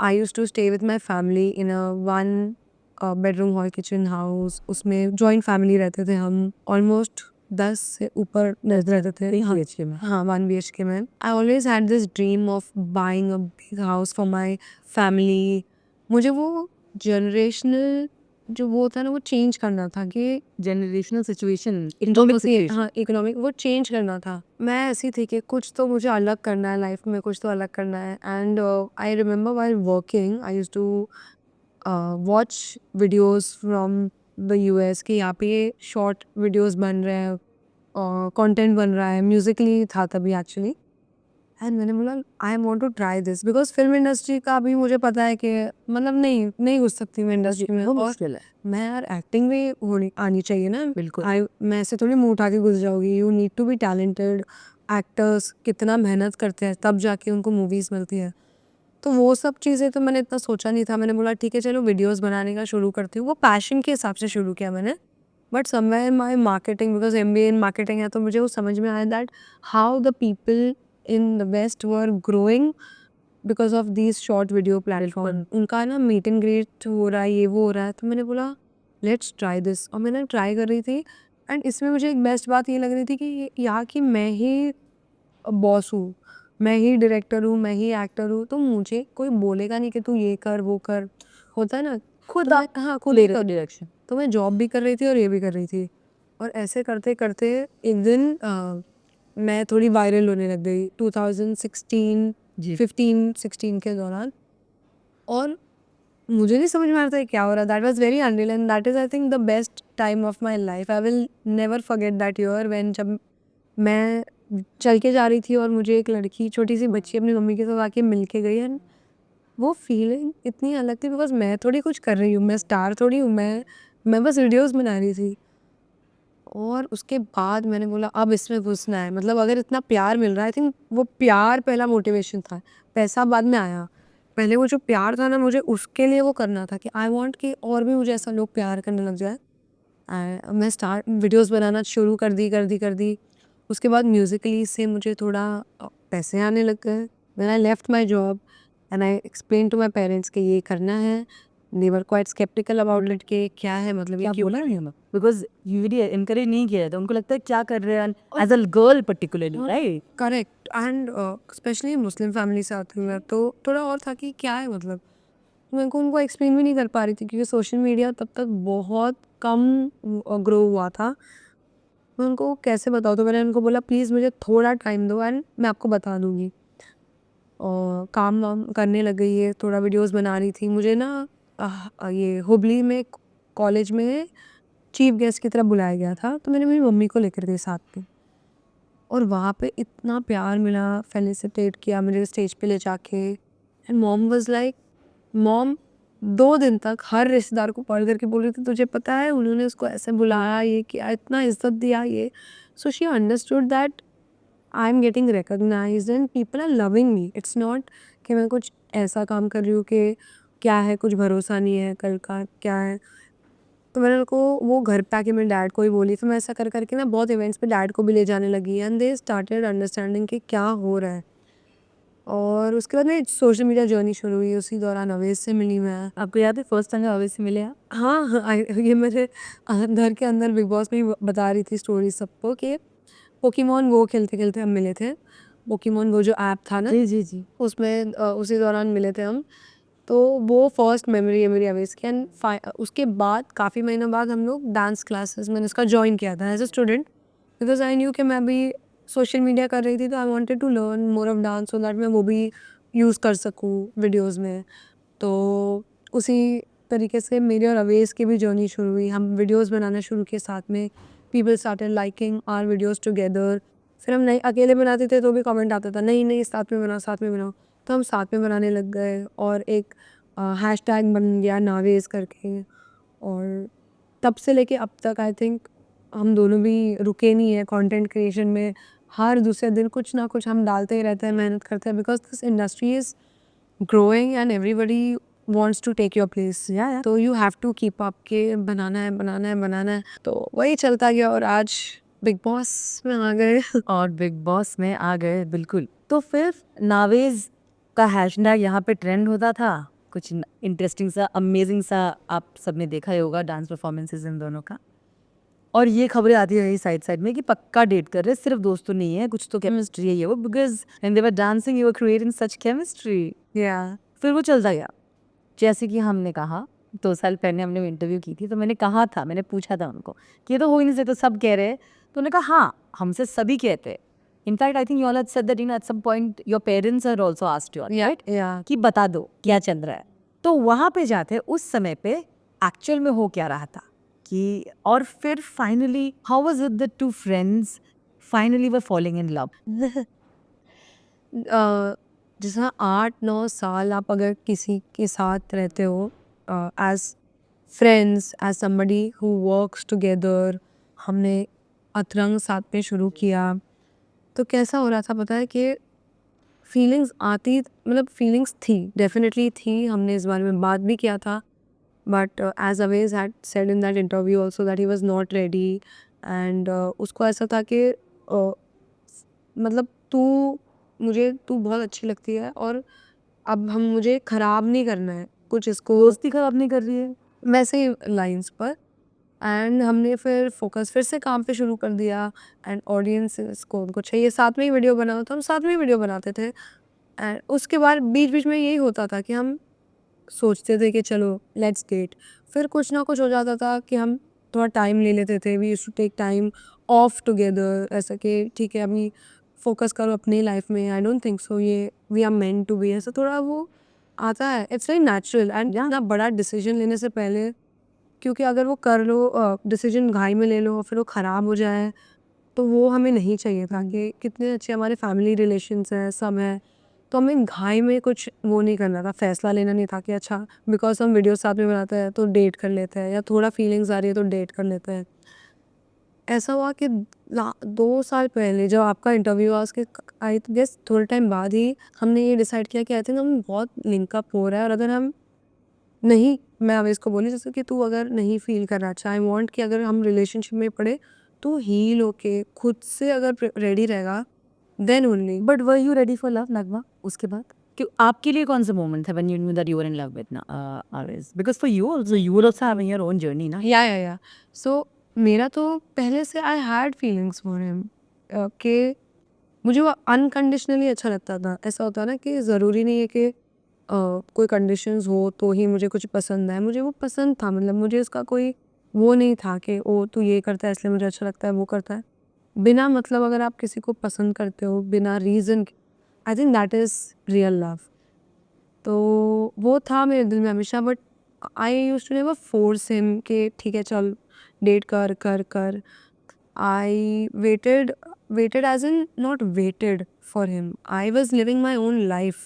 I used to stay with my family in a 1 bedroom hall kitchen house. उसमें जॉइंट फैमिली रहते थे हम, ऑलमोस्ट 10 से ऊपर रहते थे. हाँ BHK में. हाँ 1 BHK में. I always had this dream of buying a big house for my family. मुझे वो जनरेशनल जो वो था ना, वो चेंज करना था कि जनरेशनल सिचुएशन, हाँ इकोनॉमिक वो चेंज करना था. मैं ऐसी थी कि कुछ तो मुझे अलग करना है लाइफ में, कुछ तो अलग करना है. And I remember while working I used to watch videos from the US कि यहाँ पे शॉर्ट वीडियोस बन रहे हैं, कंटेंट बन रहा है. म्यूजिकली था तभी एक्चुअली. एंड मैंने बोला I want to try this, because film industry का भी मुझे पता है कि मतलब नहीं घुस सकती मैं इंडस्ट्री में. और मुश्किल है. मैं यार एक्टिंग भी होनी आनी चाहिए ना. बिल्कुल. मैं ऐसे थोड़ी मुंह उठा के घुस जाऊँगी. You need to be talented. Actors कितना मेहनत करते हैं तब जाके उनको मूवीज़ मिलती है. तो वो सब चीज़ें तो मैंने इतना सोचा नहीं था. मैंने बोला ठीक है चलो वीडियोस बनाने का शुरू करती हूँ. वो पैशन के हिसाब से शुरू किया मैंने. But somewhere in my marketing, because MBA in marketing है, तो मुझे वो समझ में आया that how the people in the west were growing because of these short video platform. उनका ना मीट एंड ग्रीट हो रहा है, ये वो हो रहा है. तो मैंने बोला लेट्स ट्राई दिस. और मैंने ट्राई कर रही थी. एंड इसमें मुझे एक बेस्ट बात ये लग रही थी कि यहाँ की मैं ही बॉस हूँ, मैं ही डायरेक्टर हूँ, मैं ही एक्टर हूँ. तो मुझे कोई बोलेगा नहीं कि तू ये कर वो कर. होता है ना खुद हाँ खुद ही कर. डायरेक्शन. तो मैं जॉब भी कर रही थी और ये भी कर रही थी. और ऐसे करते करते एक दिन मैं थोड़ी वायरल होने लग गई 2016 जी. 15-16 के दौरान. और मुझे नहीं समझ में आ रहा था क्या हो रहा. That was very unreal and that is I think the best time of my life. I will never forget that year when जब मैं चल के जा रही थी और मुझे एक लड़की छोटी सी बच्ची अपनी मम्मी के साथ आके मिल के गई. एंड वो फीलिंग इतनी अलग थी बिकॉज मैं थोड़ी कुछ कर रही हूँ, मैं स्टार थोड़ी हूँ, मैं बस वीडियोस बना रही थी. और उसके बाद मैंने बोला अब इसमें घुसना है. मतलब अगर इतना प्यार मिल रहा है, आई थिंक वो प्यार पहला मोटिवेशन था. पैसा बाद में आया. पहले वो जो प्यार था ना, मुझे उसके लिए वो करना था कि आई वांट कि और भी मुझे ऐसा लोग प्यार करने लग जाए. मैं स्टार्ट वीडियोस बनाना शुरू कर दी. उसके बाद म्यूज़िकली से मुझे थोड़ा पैसे आने लग गए. When I left my job and I explain to my parents कि ये करना है. They were quite sceptical about it कि क्या है, मतलब ये क्या क्यों. बोला नहीं हमें, बिकॉज यूजली एनकरेज नहीं किया जाता. उनको लगता है क्या कर रहे हैं as a girl particularly, right. Correct. And specially Muslim family से आती हूँ मैं, तो थोड़ा और था कि क्या है मतलब. मैं उनको एक्सप्लेन भी नहीं कर पा रही थी क्योंकि सोशल मीडिया तब तक बहुत कम ग्रो हुआ था. मैं उनको कैसे बताऊँ. तो मैंने उनको बोला प्लीज़ मुझे थोड़ा टाइम दो एंड मैं आपको बता दूँगी. और काम वाम करने लग गई है, थोड़ा वीडियोस बना रही थी। मुझे ना ये हुबली में कॉलेज में चीफ गेस्ट की तरह बुलाया गया था, तो मैंने मेरी मम्मी को लेकर गई साथ में, और वहाँ पे इतना प्यार मिला, फेलिसिटेट किया मुझे स्टेज पे ले जाके। And mom was like, mom 2 दिन तक हर रिश्तेदार को कॉल करके बोल रही थी, तुझे पता है उन्होंने उसको ऐसे बुलाया, ये किया, इतना इज्जत दिया ये। So she understood that I am getting recognised and people are loving me. It's not कि मैं कुछ ऐसा काम कर रही हूँ कि क्या है, कुछ भरोसा नहीं है कल का क्या है। तो मैंने उनको वो घर पे आके मेरे डैड को ही बोली, फिर मैं ऐसा कर करके ना बहुत इवेंट्स पे डैड को भी ले जाने लगी, एंड दे स्टार्टेड अंडरस्टैंडिंग कि क्या हो रहा है। और उसके बाद मेरी सोशल मीडिया जर्नी शुरू हुई, उसी दौरान अवेश से मिली मैं। आपको याद है फर्स्ट टाइम अवेश से मिले आप? हाँ, हाँ, ये मेरे घर के अंदर बिग बॉस में ही बता रही थी स्टोरी सबको कि पोकेमॉन गो खेलते-खेलते हम मिले थे। पोकेमॉन गो जो ऐप था ना, जी, जी, जी। उसमें उसी दौरान मिले थे हम। तो वो फर्स्ट मेमोरी है मेरी अवेश की। एंड उसके बाद काफ़ी महीनों बाद हम लोग डांस क्लासेस मैंने उसका जॉइन किया था as a student, because I knew कि मैं भी सोशल मीडिया कर रही थी, तो I wanted to learn more of dance so that मैं वो भी यूज़ कर सकूँ वीडियोज़ में। तो उसी तरीके से मेरी और अवेश की भी जर्नी शुरू हुई, हम वीडियोज़ बनाना शुरू किए साथ में। People started liking our videos together. फिर हम नहीं अकेले बनाते थे तो भी कमेंट आता था, नहीं नहीं साथ में बनाओ, साथ में बनाओ। तो हम साथ में बनाने लग गए, और एक हैशटैग बन गया नावेज़ करके। और तब से लेके अब तक आई थिंक हम दोनों भी रुके नहीं हैं कंटेंट क्रिएशन में। हर दूसरे दिन कुछ ना कुछ हम डालते ही रहते हैं, मेहनत करते हैं, because this industry is growing and everybody wants to take your place. या तो you have to keep up के बनाना है, बनाना है, बनाना है। तो वही चलता गया, और आज बिग बॉस में आ गए। और बिग बॉस में आ गए, बिल्कुल। तो फिर नावेज़ का हैशटैग यहाँ पे ट्रेंड होता था। कुछ इंटरेस्टिंग सा, अमेजिंग सा आप सबने देखा ही होगा डांस परफॉर्मेंसेस इन दोनों का। और ये खबरें आती रही साइड में कि पक्का डेट कर रहे, सिर्फ दोस्त तो नहीं है, कुछ तो केमिस्ट्री है ये वो, because when they were dancing you were creating such chemistry. या फिर वो चलता गया। जैसे कि हमने कहा 2 साल पहले हमने इंटरव्यू की थी, तो मैंने कहा था, मैंने पूछा था उनको कि ये तो हो ही नहीं सकता, सब कह रहे हैं। तो उन्होंने कहा हाँ, हमसे सभी कहते हैं। In fact I think you all had said that in at some point your parents are also asked you, right, या कि बता दो क्या चल रहा है। तो वहाँ पे जाते उस समय पे एक्चुअल में हो क्या रहा था कि, और फिर finally how was it that two friends finally were falling in love? जैसा 8-9 साल आप अगर किसी के साथ रहते हो as friends, as somebody who works together, हमने अतरंग साथ में शुरू किया, तो कैसा हो रहा था पता है कि फीलिंग्स आती, मतलब फीलिंग्स थी, डेफिनेटली थी, हमने इस बारे में बात भी किया था। But as Awez had said in that interview also that he was not ready. And उसको ऐसा था कि मतलब तू बहुत अच्छी लगती है, और अब हम मुझे ख़राब नहीं करना है कुछ इसको, दोस्ती खराब नहीं कर रही है? वैसे ही लाइंस पर। एंड हमने फिर फोकस फिर से काम पे शुरू कर दिया, एंड ऑडियंस को उनको चाहिए साथ में ही वीडियो बनाओ, तो हम साथ में ही वीडियो बनाते थे। एंड उसके बाद बीच बीच में यही होता था कि हम सोचते थे कि चलो लेट्स डेट, फिर कुछ ना कुछ हो जाता था कि हम थोड़ा टाइम ले लेते थे, we used to take time off together, ऐसा कि ठीक है अभी फोकस करो अपनी लाइफ में, आई डोंट थिंक सो ये we are meant to be, ऐसा थोड़ा वो आता है, it's very natural. And Yeah. इतना बड़ा डिसीजन लेने से पहले, क्योंकि अगर वो कर लो डिसीजन घाई में ले लो और फिर वो ख़राब हो जाए, तो वो हमें नहीं चाहिए था। कि कितने अच्छे हमारे फैमिली रिलेशंस हैं, सब हैं, तो हमें घाई में कुछ वो नहीं करना था, फैसला लेना नहीं था कि अच्छा बिकॉज हम वीडियो साथ में बनाते हैं तो डेट कर लेते हैं, या थोड़ा फीलिंग्स आ रही है तो डेट कर लेते हैं। ऐसा हुआ कि 2 साल पहले जब आपका इंटरव्यू हुआ, उसके आई गेस थोड़े टाइम बाद ही हमने ये डिसाइड किया कि आई थिंक हम बहुत लिंकअप हो रहा है, और अगर हम नहीं, मैं अवेश को बोली जैसे कि तू अगर नहीं फील कर रहा, अच्छा आई वांट कि अगर हम रिलेशनशिप में पड़े तो हील होके खुद से अगर रेडी रहेगा, then only. But were you ready for love, Nagma? उसके बाद कि आपके लिए कौन सा मोमेंट था when you knew that you were in love with Avesh? Because for you also, you were also having your own journey ना। या सो मेरा तो पहले से I had feelings for him, कि मुझे वो अनकंडीशनली अच्छा लगता था। ऐसा होता है ना कि ज़रूरी नहीं है कि कोई कंडीशंस हो तो ही मुझे कुछ पसंद है, मुझे वो पसंद था, मतलब मुझे उसका कोई वो नहीं था कि ओ तू ये करता है इसलिए मुझे अच्छा लगता है, वो करता है। बिना मतलब अगर आप किसी को पसंद करते हो बिना रीज़न के, I think that is real love. तो वो था मेरे दिल में हमेशा, but I used to never force him कि ठीक है चल डेट कर कर कर। I waited as in not waited for him. I was living my own life.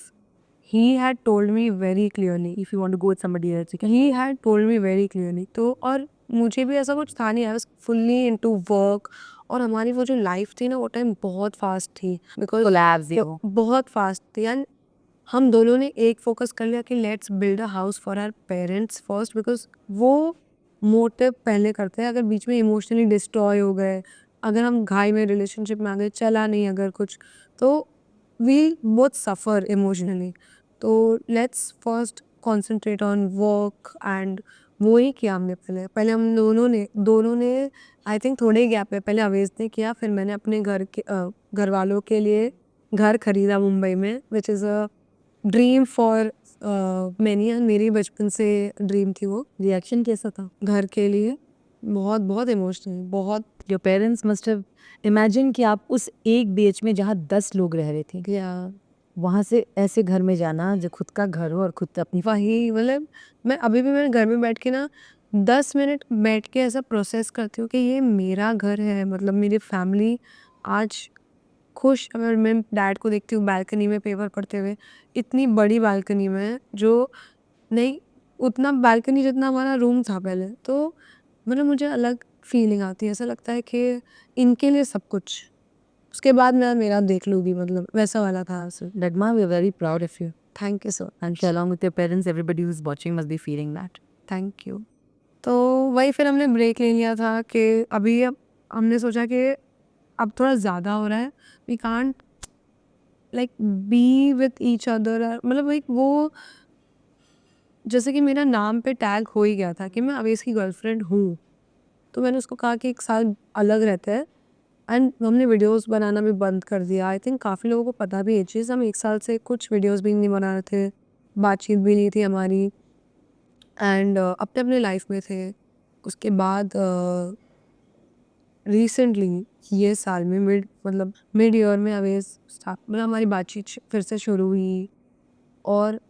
He had told me very clearly. If you want to go with somebody else, you can. He had told me very clearly. तो और मुझे भी ऐसा कुछ था नहीं. I was fully into work. और हमारी वो जो लाइफ थी ना वो टाइम बहुत फास्ट थी. Because Collabs, you know. बहुत फास्ट थी. एंड हम दोनों ने एक फोकस कर लिया कि let's build a house for our parents first. Because वो मोटिव पहले करते हैं. अगर बीच में इमोशनली डिस्ट्रॉय हो गए, अगर हम घाई में रिलेशनशिप में आ गए, चला नहीं अगर कुछ, तो वी बोथ सफ़र इमोशनली. तो let's first concentrate on work. And वो ही किया हमने. पहले हम दोनों ने आई थिंक थोड़े ही गैप है. पहले अवेज ने किया, फिर मैंने अपने घर वालों के लिए घर खरीदा मुंबई में, which is a dream for many. मेरी बचपन से ड्रीम थी वो. रिएक्शन कैसा था? घर के लिए बहुत बहुत इमोशनल. बहुत your parents must have imagine कि आप उस एक बीएच में जहाँ 10 लोग रह रहे थे, या वहाँ से ऐसे घर में जाना जो खुद का घर हो और खुद अपनी वही. मतलब मैं अभी भी मेरे घर में बैठ के ना 10 मिनट बैठ के ऐसा प्रोसेस करती हूँ कि ये मेरा घर है. मतलब मेरी फैमिली आज खुश. अगर मैं डैड को देखती हूँ बालकनी में पेपर पढ़ते हुए, इतनी बड़ी बालकनी में, जो नहीं उतना बालकनी जितना हमारा रूम था पहले. तो मतलब मुझे अलग फीलिंग आती है. ऐसा लगता है कि इनके लिए सब कुछ, उसके बाद मैं मेरा देख लूँगी. मतलब वैसा वाला था. Nagma, we are very proud of you. Thank you so I'm sure along with your parents, everybody who's watching must be feeling that. Thank you. तो वही फिर हमने ब्रेक ले लिया था कि अभी अब हमने सोचा कि अब थोड़ा ज़्यादा हो रहा है. We can't like be with each other. मतलब एक वो जैसे कि मेरा नाम पे टैग हो ही गया था कि मैं अवेश की गर्लफ्रेंड हूँ. तो मैंने उसको कहा कि 1 साल अलग रहते हैं. एंड हमने वीडियोस बनाना भी बंद कर दिया. आई थिंक काफ़ी लोगों को पता भी ये चीज़. हम 1 साल से कुछ वीडियोस भी नहीं बना रहे थे, बातचीत भी नहीं थी हमारी. एंड अपने अपने लाइफ में थे. उसके बाद रिसेंटली ये साल में मिड ईयर में अवेश मतलब हमारी बातचीत फिर से शुरू हुई. और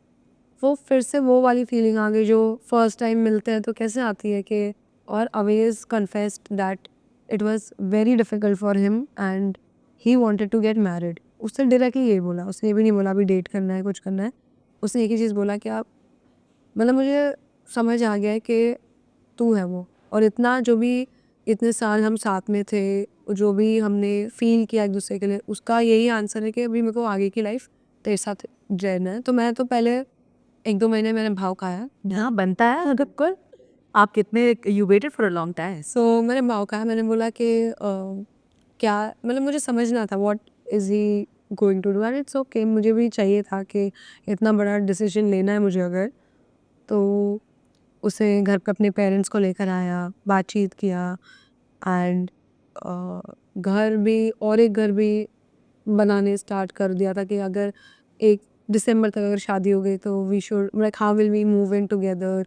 वो फिर से वो वाली फीलिंग आ गई जो फर्स्ट टाइम मिलते हैं तो कैसे आती है कि. और Awez confessed that it was very difficult for him and he wanted to get married. उसने डायरेक्टली यही बोला. उसने ये भी नहीं बोला अभी डेट करना है कुछ करना है. उसने एक ही चीज़ बोला कि आप मतलब मुझे समझ आ गया है कि तू है वो. और इतना जो भी इतने साल हम साथ में थे, जो भी हमने फील किया एक दूसरे के लिए, उसका यही आंसर है कि अभी मेरे को आगे की लाइफ तेरे साथ रहना है. तो मैं तो पहले 1-2 महीने मैंने भाव खाया. हाँ, बनता है. बिल्कुल. आप कितने you waited for a long time. सो मैंने भाव खाया. मैंने बोला कि क्या मतलब मुझे समझना था what is he going to do. And it's okay. मुझे भी चाहिए था कि इतना बड़ा डिसीजन लेना है मुझे अगर, तो उसे घर पे अपने पेरेंट्स को लेकर आया, बातचीत किया. एंड घर भी और एक घर भी बनाने स्टार्ट कर दिया था कि अगर 1 दिसंबर तक अगर शादी हो गई तो we should like how will we move in together.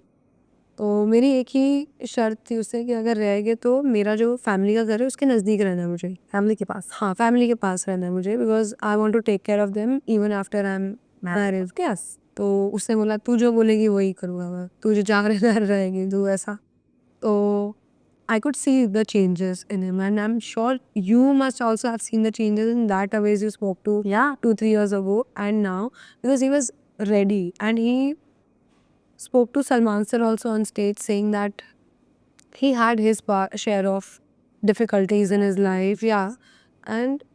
तो मेरी एक ही शर्त थी उससे कि अगर रहेंगे तो मेरा जो फैमिली का घर है उसके नज़दीक रहना है मुझे. फैमिली के पास. हाँ, फैमिली के पास रहना है मुझे. Because I want to take care of them even after I am married. Yes. तो उसने बोला तू जो बोलेगी वही करूँगा मैं. तू जो जहाँ रहना रहेगी तू ऐसा. तो I could see the changes in him, and I'm sure you must also have seen the changes in that Aways you spoke to Yeah. 2-3 years ago and now, because he was ready and he spoke to Salman sir also on stage saying that he had his share of difficulties in his life. Yeah. And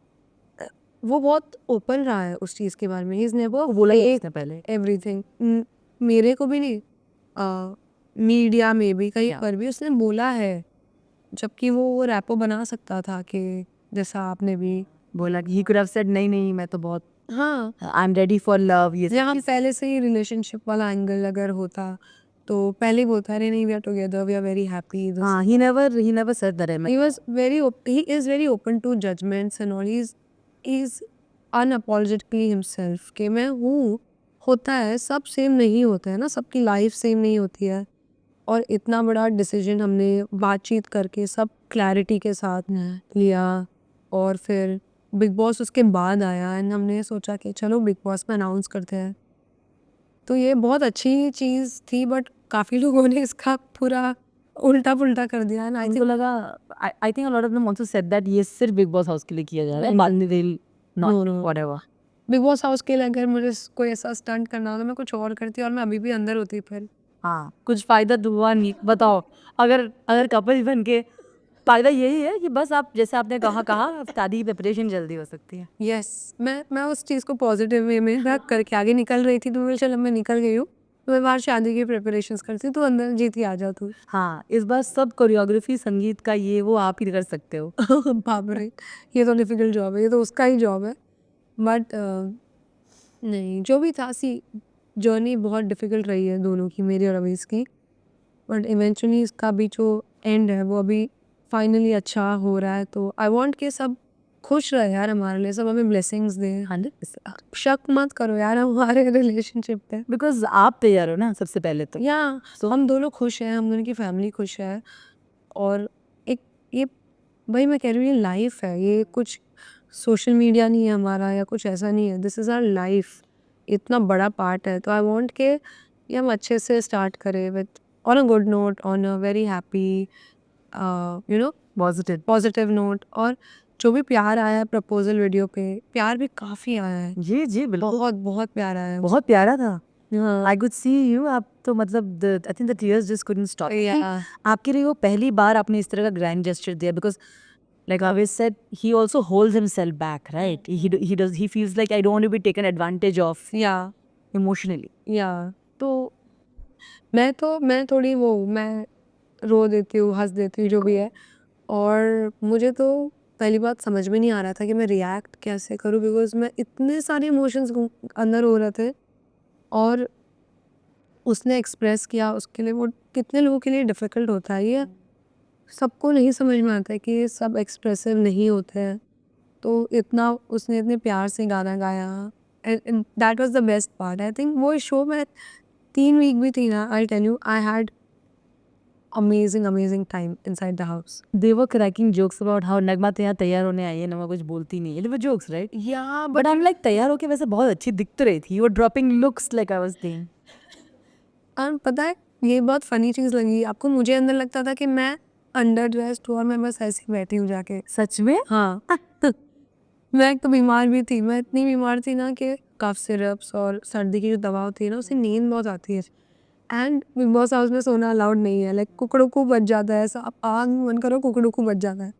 वो बहुत open रहा है उस चीज़ के बारे में. He's never बोला ही उसने पहले. everything. मेरे को भी नहीं, मीडिया में भी कहीं Yeah. पर भी उसने बोला है. जबकि वो रैपो बना सकता था कि जैसा आपने भी बोला कि he could have said नहीं नहीं मैं तो बहुत हाँ, I'm ready for love. ये यहाँ पहले से ही रिलेशनशिप वाला एंगल अगर होता तो पहले ही बोलता अरे नहीं we are together we are very happy. हाँ, he never said that. he was very he is very open to judgments and all. He's unapologetically himself कि मैं हूँ. होता है, सब सेम नहीं होता है ना, सबकी लाइफ सेम नहीं होती है. और इतना बड़ा डिसीजन हमने बातचीत करके सब क्लैरिटी के साथ लिया. और फिर बिग बॉस उसके बाद आया एंड हमने सोचा कि चलो बिग बॉस में अनाउंस करते हैं। तो ये बहुत अच्छी चीज़ थी बट काफ़ी लोगों ने इसका पूरा उल्टा-पुल्टा कर दिया एंड आई उनको थिंक लगा I think a lot of them also said that ये सिर्फ बिग बॉस हाउस के लिए किया जा रहा है, बाद में they will know, not no. Whatever. Bigg Boss house के लिए अगर मुझे कोई ऐसा स्टंट करना होता मैं कुछ और करती और मैं अभी भी अंदर होती फिर। हाँ, कुछ फायदा तो हुआ नहीं। बताओ, अगर अगर कपल बन के फायदा यही है कि बस आप जैसे आपने कहा शादी की प्रिपरेशन जल्दी हो सकती है। यस, मैं उस चीज़ को पॉजिटिव वे में रख करके आगे निकल रही थी तो मैं चल अब मैं निकल गई हूँ, तो मैं बाहर शादी की प्रिपरेशंस करती हूँ, तू अंदर जीत ही आ जा तू। हाँ, इस बार सब कोरियोग्राफी, संगीत का ये वो आप ही कर सकते हो। बाप रे! ये तो डिफ़िकल्ट जॉब है, ये तो उसका ही जॉब है। बट नहीं, जो भी था सी जर्नी बहुत डिफ़िकल्ट रही है दोनों की, मेरी और अवीज़ की। बट इवेंचुअली इसका भी जो एंड है वो अभी फाइनली अच्छा हो रहा है, तो आई वांट कि सब खुश रहे यार हमारे लिए, सब हमें ब्लेसिंग्स दें। 100% शक मत करो यार हमारे रिलेशनशिप पे। बिकॉज़ आप तैयार हो ना सबसे पहले तो। या So- हम दोनों खुश हैं, हम दोनों की फैमिली खुश है और एक ये वही मैं कह रही हूँ ये लाइफ है, ये कुछ सोशल मीडिया नहीं है हमारा या कुछ ऐसा नहीं है, दिस इज़ आवर लाइफ, इतना बड़ा पार्ट है। तो आई वांट के ये हम अच्छे से स्टार्ट करें with on a good note, on a very happy you know positive. Positive note. और जो भी प्यार आया है प्रपोजल वीडियो पे, प्यार भी काफ़ी आया है, जी, बिल्कुल। बहुत बहुत प्यार आया है। बहुत प्यारा था। हाँ, आई कुड सी यू, आप तो मतलब I think the tears just couldn't stop. या आपके लिए वो पहली बार आपने इस तरह का ग्रैंड जेस्चर दिया, because like Avis said, he also holds himself back, right? He feels like I don't want to be taken advantage of या emotionally. या तो मैं थोड़ी वो मैं रो देती हूँ, हँस देती हूँ, जो भी है। और मुझे तो पहली बात समझ में नहीं आ रहा था कि मैं रिएक्ट कैसे करूँ, बिकॉज़ मैं इतने सारे इमोशंस अंदर हो रहे थे और उसने एक्सप्रेस किया, उसके लिए वो कितने लोगों के लिए डिफ़िकल्ट होता है ये, सबको नहीं समझ में आता है कि ये सब एक्सप्रेसिव नहीं होते हैं। तो इतना उसने इतने प्यार से गाना गाया and that was the best part. I think वो शो में 3 वीक भी थी ना, I tell you I had amazing time inside the house. They were cracking jokes about how Nagma तो यहाँ तैयार होने आई है, नगमा कुछ बोलती नहीं है। They were jokes, right? या But I'm like, तैयार होके वैसे बहुत अच्छी दिख तो रही थी। You were dropping looks like I was saying. पता है ये बहुत फ़नी चीज़ लगी आपको, मुझे अंदर लगता था कि मैं अंडर ड्रेस्ड हूँ और मैं बस ऐसे ही बैठी हूँ जाके। सच में? हाँ। मैं एक तो बीमार भी थी, मैं इतनी बीमार थी ना कि कफ सिरप्स और सर्दी की जो दवा होती है ना उससे नींद बहुत आती है। एंड बिग बॉस हाउस में सोना अलाउड नहीं है, लाइक कुकड़ू बज जाता है ऐसा, आप आग में बंद करो कुकड़ू बज जाता है।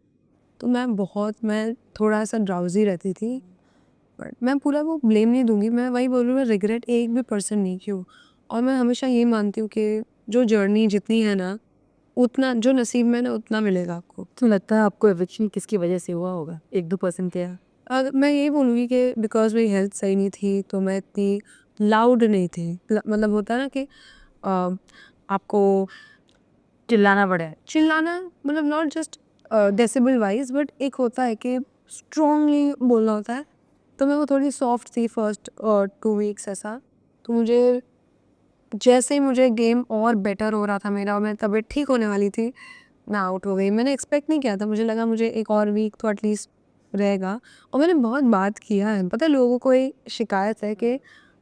तो मैं थोड़ा सा ड्राउजी रहती थी, बट मैं पूरा वो ब्लेम नहीं दूंगी, मैं वही बोल रही हूँ, मैं रिग्रेट एक भी पर्सन नहीं की हूँ। और मैं हमेशा ये मानती हूँ कि जो जर्नी जितनी है ना, उतना जो नसीब में है ना उतना मिलेगा आपको। तो लगता है आपको eviction किसकी वजह से हुआ होगा? 1-2% क्या? मैं यही बोलूँगी कि बिकॉज़ मेरी हेल्थ सही नहीं थी तो मैं इतनी लाउड नहीं थी। मतलब होता है ना कि आपको चिल्लाना पड़ा है। चिल्लाना, मतलब not just decibel wise, but एक होता है कि स्ट्रॉन्गली बोलना होता है। तो मैं वो थोड़ी सॉफ्ट थी फर्स्ट 2 वीक्स ऐसा। तो मुझे जैसे ही मुझे गेम और बेटर हो रहा था मेरा और मेरी तबीयत ठीक होने वाली थी, मैं आउट हो गई। मैंने एक्सपेक्ट नहीं किया था, मुझे लगा मुझे एक और वीक तो एटलीस्ट रहेगा। और मैंने बहुत बात किया है, पता है लोगों को ये शिकायत है कि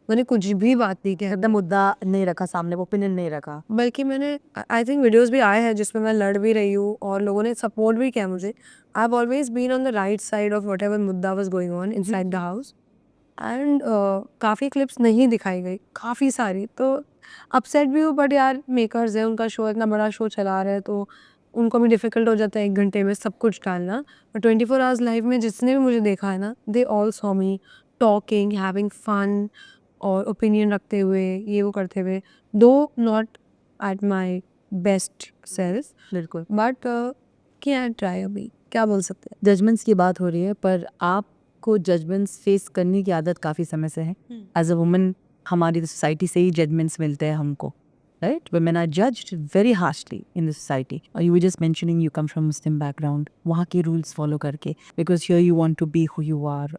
मैंने कुछ भी बात नहीं किया, एकदम मुद्दा नहीं रखा सामने, ओपिनियन नहीं रखा। बल्कि मैंने आई थिंक वीडियोस भी आए हैं जिसमें मैं लड़ भी रही हूँ और लोगों ने सपोर्ट भी किया मुझे। I have always been on the right side of whatever मुद्दा was going on inside the house. And काफ़ी क्लिप्स नहीं दिखाई गई, काफ़ी सारी, तो अपसेट भी हूँ, बट यार मेकर्स है, उनका शो इतना बड़ा शो चला रहे हैं तो उनको भी डिफ़िकल्ट हो जाता है 1 घंटे में सब कुछ डालना। और 24 आवर्स लाइव में जिसने भी मुझे देखा है ना, they all saw me talking, having fun और ओपिनियन रखते हुए, ये वो करते हुए, though not at my best self, बिल्कुल। बट कैन ट्राई, अभी क्या बोल सकते हैं। जजमेंट्स की बात हो रही है, पर आपको जजमेंट्स फेस करने की आदत काफ़ी समय से है। एज अ वुमन हमारी सोसाइटी से ही जजमेंट्स मिलते हैं हमको, right? Women are judged very harshly in the society. और you were just mentioning you come from Muslim background, वहाँ के रूल्स फॉलो करके, because here you want to be who you are,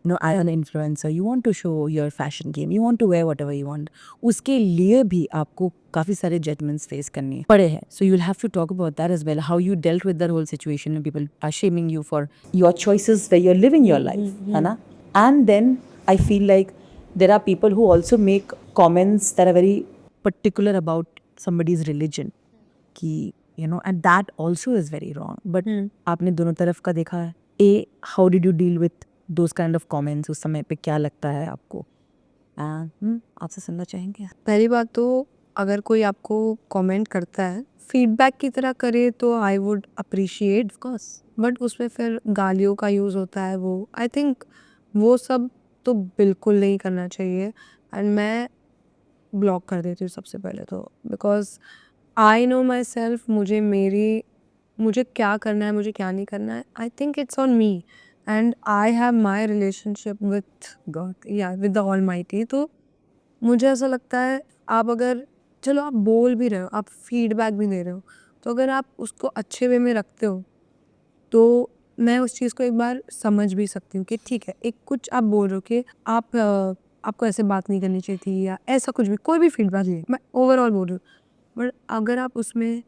you know, as an influencer, you want to show your fashion game, you want to wear whatever you want. उसके लिए भी आपको काफ़ी सारे judgments face करने पड़े हैं. So you'll have to talk about that as well, how you dealt with that whole situation when people are shaming you for your choices where you're living your life, है ना? And then I feel like there are people who also make comments that are very particular about somebody's religion. कि you know, and that also is very wrong. But आपने दोनों तरफ का देखा है. How did you deal with those kind of comments? उस समय पे क्या लगता है आपको? आपसे सुनना चाहेंगे. पहली बात तो अगर कोई आपको कमेंट करता है फीडबैक की तरह करे तो I would appreciate of course, but उसमें फिर गालियों का यूज़ होता है, वो आई थिंक वो सब तो बिल्कुल नहीं करना चाहिए. एंड मैं ब्लॉक कर देती हूँ सबसे पहले तो, because I know my self, मुझे क्या करना है, मुझे क्या नहीं करना है. I think it's on me and I have my relationship with God, या विद द ऑलमाइटी. तो मुझे ऐसा लगता है आप अगर, चलो आप बोल भी रहे हो, आप फीडबैक भी दे रहे हो, तो अगर आप उसको अच्छे वे में रखते हो तो मैं उस चीज़ को एक बार समझ भी सकती हूँ कि ठीक है, एक कुछ आप बोल रहे हो कि आपको ऐसे बात नहीं करनी चाहिए थी, या ऐसा कुछ भी, कोई भी फीडबैक नहीं, मैं ओवरऑल बोल रही हूँ. बट अगर आप उसमें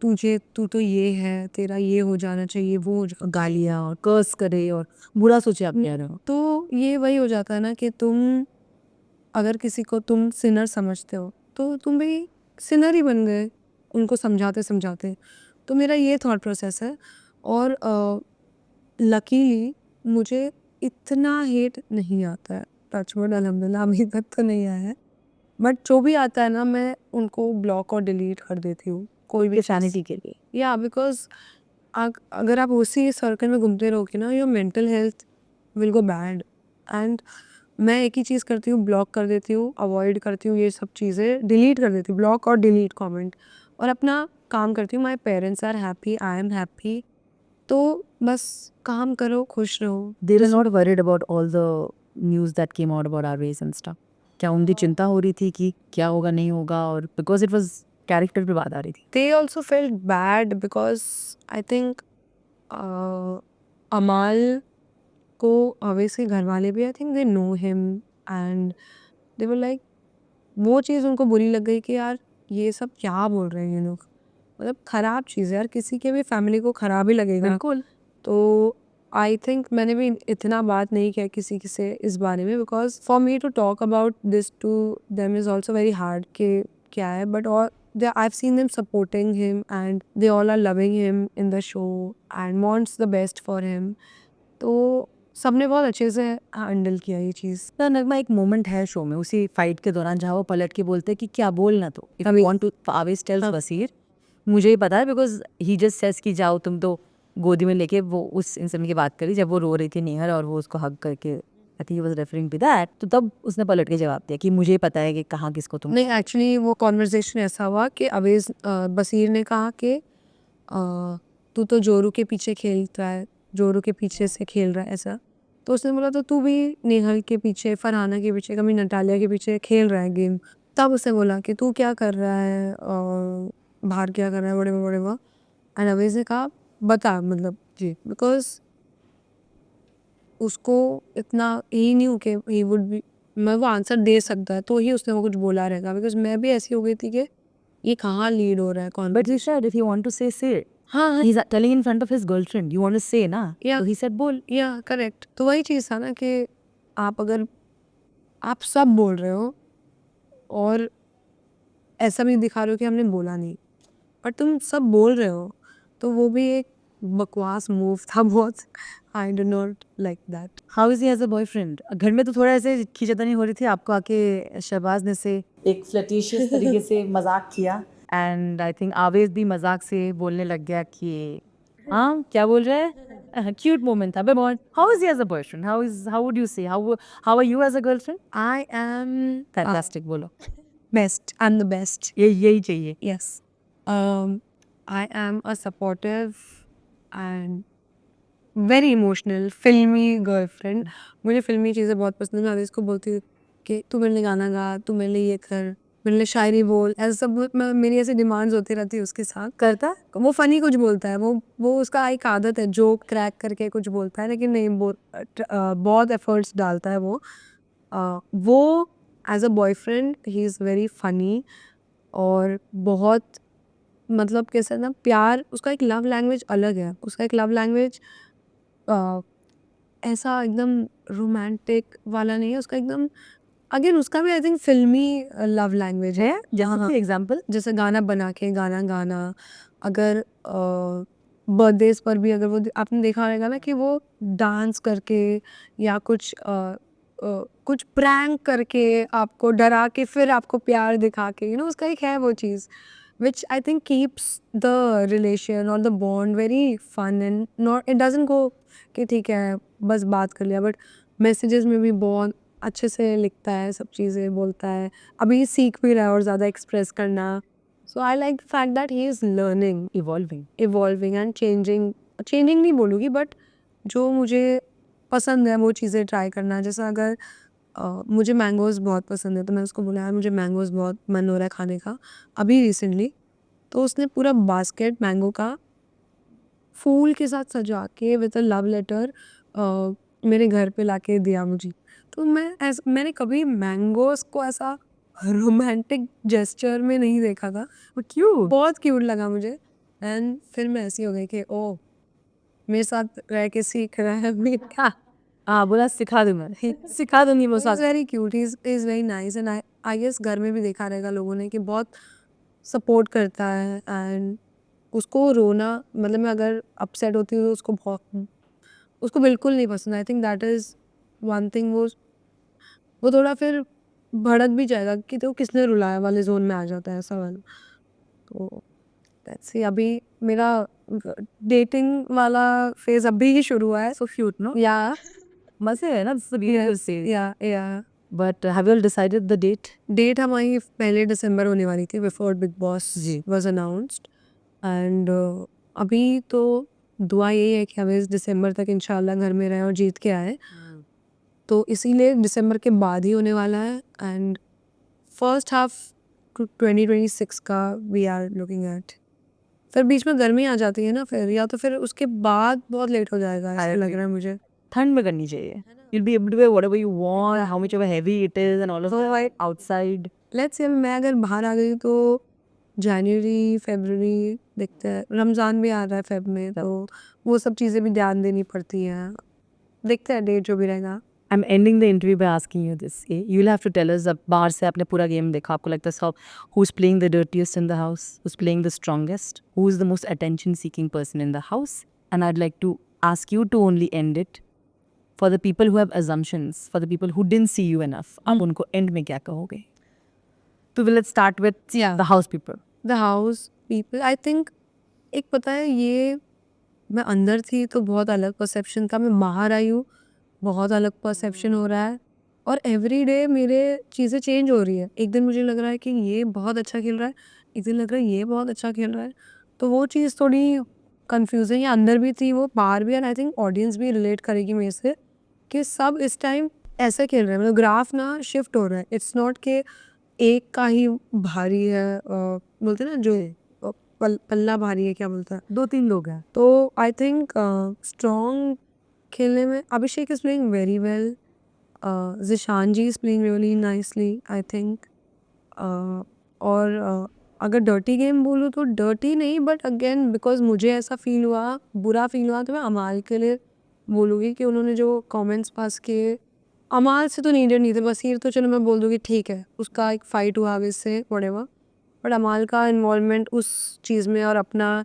तू तो ये है, तेरा ये हो जाना चाहिए, वो हो जा, गालियाँ और कर्स करे और बुरा सोचे आप कह रहे हो. तो ये वही हो जाता है ना कि तुम अगर किसी को तुम सिनर समझते हो तो तुम भी सिनर ही बन गए उनको समझाते समझाते. तो मेरा ये थॉट प्रोसेस है. और लकीली मुझे इतना हेट नहीं आता है, टचवुड अल्हम्दुलिल्लाह अभी तक तो नहीं आया है. बट जो भी आता है ना, मैं उनको ब्लॉक और डिलीट कर देती हूँ, कोई भी सैनिटी के लिए. या बिकॉज अगर आप उसी सर्कल में घूमते रहोगे ना, your mental health will go bad. And मैं एक ही चीज़ करती हूँ, ब्लॉक कर देती हूँ, अवॉइड करती हूँ, ये सब चीज़ें डिलीट कर देती हूँ, ब्लॉक और डिलीट कमेंट, और अपना काम करती हूँ. My parents are happy, I am happy, तो बस काम करो, खुश रहो. They were not worried about all the news that came out about our race and stuff. क्या उनकी चिंता हो रही थी कि क्या होगा नहीं होगा, और because it was कैरेक्टर पे बात आ रही थी. They also felt bad because I think अमाल को obviously घर वाले भी, I think they know him and they were like, वो चीज़ उनको बुरी लग गई कि यार ये सब क्या बोल रहे हैं ये लोग, मतलब ख़राब चीज़ है यार, किसी के भी फैमिली को ख़राब ही लगेगा. बिल्कुल. तो आई थिंक मैंने भी इतना बात नहीं किया किसी से इस बारे में, because for me to talk about this to them is also very hard कि क्या है. बट और I have seen them supporting him and they all are loving him in the show and wants the best for him. तो सबने बहुत अच्छे से handle किया ये चीज़. तो नगमा, एक मोमेंट है शो में उसी फाइट के दौरान जहाँ वो पलट के बोलते हैं कि क्या बोलना, तो if you want to always tells वसीर, मुझे ही पता है बिकॉज ही जस्ट सेज कि जाओ तुम, तो गोदी में लेके वो उस इंसान की बात करी जब वो रो रही थी निहर, और वो उसको हग करके, I think he was referring to that, तो तब उसने पलट के जवाब दिया कि मुझे पता है कि कहाँ किसको तुम. नहीं, एक्चुअली वो कॉन्वर्जेसन ऐसा हुआ कि अवेज बसीर ने कहा कि तू तो जोरू के पीछे खेलता है, जोरू के पीछे से खेल रहा है ऐसा. तो उसने बोला तो तू भी नेहल के पीछे, फरहाना के पीछे, कभी नटालिया के पीछे खेल रहा है गेम. तब उसने बोला कि तू क्या कर रहा है और बाहर क्या कर रहा है, बड़े बड़े वो. एंड अवेज ने कहा बता, मतलब जी, बिकॉज उसको इतना ही नहीं हो कि ही वुड बी, मैं वो आंसर दे सकता है तो ही उसने वो कुछ बोला रहेगा. बिकॉज मैं भी ऐसी हो गई थी कि ये कहाँ लीड हो रहा है कौन. But he said if you want to say it. हाँ, he is telling in front of his girlfriend, you want to say ना, Yeah. तो ही सेड बोल. या करेक्ट. तो वही चीज़ था ना कि आप अगर आप सब बोल रहे हो और ऐसा भी दिखा रहे हो कि हमने बोला नहीं, पर तुम सब बोल रहे हो, तो वो भी एक बकवास मूव था बहुत. I do not like that. How is he as a boyfriend? घर में तो थोड़ा ऐसे खींचातानी हो रही थी, आपको आके शहबाज ने से एक फ्लर्टिशियस तरीके से मजाक किया, एंड आई थिंक आवेज भी मजाक से बोलने लग गया कि हाँ क्या बोल रहे हैं. क्यूट मोमेंट था. But how is he as a boyfriend? How would you say, how are you as a girlfriend? I am fantastic. बोलो. Best, I am the best. यही चाहिए. Yes. I am a supportive and very emotional filmy girlfriend. मुझे फिल्मी चीज़ें बहुत पसंद है. मैं इसको बोलती हूँ कि तू मेरे लिए गाना गा, तू मेरे लिए ये कर. मेरे लिए शायरी बोल, ऐसा सब मेरी ऐसी डिमांड्स होती रहती है उसके साथ। करता है? वो फ़नी कुछ बोलता है, वो उसका एक आदत है, जोक क्रैक करके कुछ बोलता है, लेकिन नहीं बहुत एफ़र्ट्स डालता है वो। वो as a boyfriend he is very funny और बहुत मतलब कैसे ना प्यार उसका एक लव लैंग्वेज अलग है। उसका एक लव लैंग्वेज अ, ऐसा एकदम रोमांटिक वाला नहीं है, उसका एकदम अगेन उसका भी आई थिंक फ़िल्मी लव लैंग्वेज है। है? जैसे हाँ, कि एग्ज़ाम्पल? जैसे गाना बना के गाना गाना, अगर बर्थडेज़ पर भी अगर वो आपने देखा होगा ना कि वो डांस करके या कुछ प्रैंक करके आपको डरा के फिर आपको प्यार दिखा के उसका एक है वो चीज़ which I think keeps the relation or the bond very fun and not it doesn't go कि ठीक है बस बात कर लिया बट मैसेजेस में भी बहुत अच्छे से लिखता है, सब चीज़ें बोलता है, अभी सीख भी रहा है और ज़्यादा एक्सप्रेस करना। So I like the fact that he is learning, evolving and changing नहीं बोलूँगी बट जो मुझे पसंद है वो चीज़ें ट्राई करना। जैसा अगर मुझे मैंगोज़ बहुत पसंद है तो मैं उसको बोला यार मुझे मैंगोज़ बहुत मन हो रहा है खाने का अभी रिसेंटली, तो उसने पूरा बास्केट मैंगो का फूल के साथ सजा के विद अ लव लेटर मेरे घर पे लाके दिया मुझे। तो मैंने कभी मैंगोज़ को ऐसा रोमांटिक जेस्चर में नहीं देखा था। क्यूट। बहुत क्यूट लगा मुझे एंड फिर मैं ऐसी हो गई कि ओह! मेरे साथ रह के सीख रहा है बेटा। हाँ, बोला सिखा दूँ मैं। सिखा दूँगी ही massage. Is very cute, he is very nice and I guess घर में भी देखा रहेगा लोगों ने कि बहुत सपोर्ट करता है एंड उसको रोना मतलब मैं अगर अपसेट होती हूँ तो उसको बिल्कुल नहीं पसंद। आई think that is one thing वो थोड़ा फिर भड़क भी जाएगा कि तो किसने रुलाया वाले ज़ोन में आ जाता है ऐसा वाला। तो लेट्स सी अभी मेरा डेटिंग वाला फ़ेज़ अभी ही शुरू हुआ है। So cute no? या मज़े है ना यस से। या but have you all decided the date? Date हमारी पहले दिसंबर होने वाली थी बिफोर बिग बॉस जी। वाज़ अनाउंस्ड एंड अभी तो दुआ यही है कि हम इस दिसंबर तक इंशाल्लाह घर में रहें और जीत के आए। तो इसीलिए दिसंबर के बाद ही होने वाला है एंड फर्स्ट हाफ 2026 का वी आर लुकिंग एट। फिर बीच में गर्मी आ जाती है ना फिर या तो फिर उसके बाद बहुत लेट हो जाएगा ऐसा लग रहा है मुझे। ठंड में करनी चाहिए। You'll be able to wear whatever you want, how much ever heavy it is and all of that outside. Let's say मैं अगर बाहर आ गई तो जनवरी फरवरी देखते हैं, रमज़ान भी आ रहा है फेब में तो वो सब चीज़ें भी ध्यान देनी पड़ती हैं। देखते हैं डेट जो भी रहेगा। I'm ending the interview by asking you this. You'll have to tell us अब बाहर से आपने पूरा गेम देखा आपको लगता है सब who's playing the dirtiest in the house, who's playing the strongest, who is the most attention seeking person in the house, and I'd like to ask you to only end it for the people who have assumptions, for the people who didn't see you enough. आप उनको end में क्या कहोगे? तो let's start with Yeah. the house people. The house people I think एक पता है ये मैं अंदर थी तो बहुत अलग परसेप्शन था, मैं बाहर आई हूँ बहुत अलग परसेप्शन हो रहा है और एवरी डे मेरे चीज़ें चेंज हो रही है। एक दिन मुझे लग रहा है कि ये बहुत अच्छा खेल रहा है, एक दिन लग रहा है ये बहुत अच्छा खेल रहा है, तो वो चीज़ थोड़ी कंफ्यूजिंग है, अंदर भी थी वो बाहर भी। एंड आई थिंक ऑडियंस भी रिलेट करेगी मेरे से कि सब इस टाइम ऐसा खेल रहे हैं, मतलब ग्राफ ना शिफ्ट हो रहा है। इट्स नॉट के एक का ही भारी है बोलते हैं ना जो पल्ला भारी है क्या बोलता है, 2-3 लोग हैं। तो आई थिंक स्ट्रॉन्ग खेलने में Abhishek is playing very well, Zeeshan ji is playing really nicely I think. और अगर डर्टी गेम बोलूँ तो डर्टी नहीं बट अगेन बिकॉज मुझे ऐसा फील हुआ बुरा फील हुआ तो मैं अमाल के लिए बोलूँगी कि उन्होंने जो कमेंट्स पास किए अमाल से तो नीडेड नहीं थे, बसीर तो चलो मैं बोल दूँगी ठीक है उसका एक फ़ाइट हुआ अब इससे व्हाटएवर, बट अमाल का इन्वॉल्वमेंट उस चीज़ में और अपना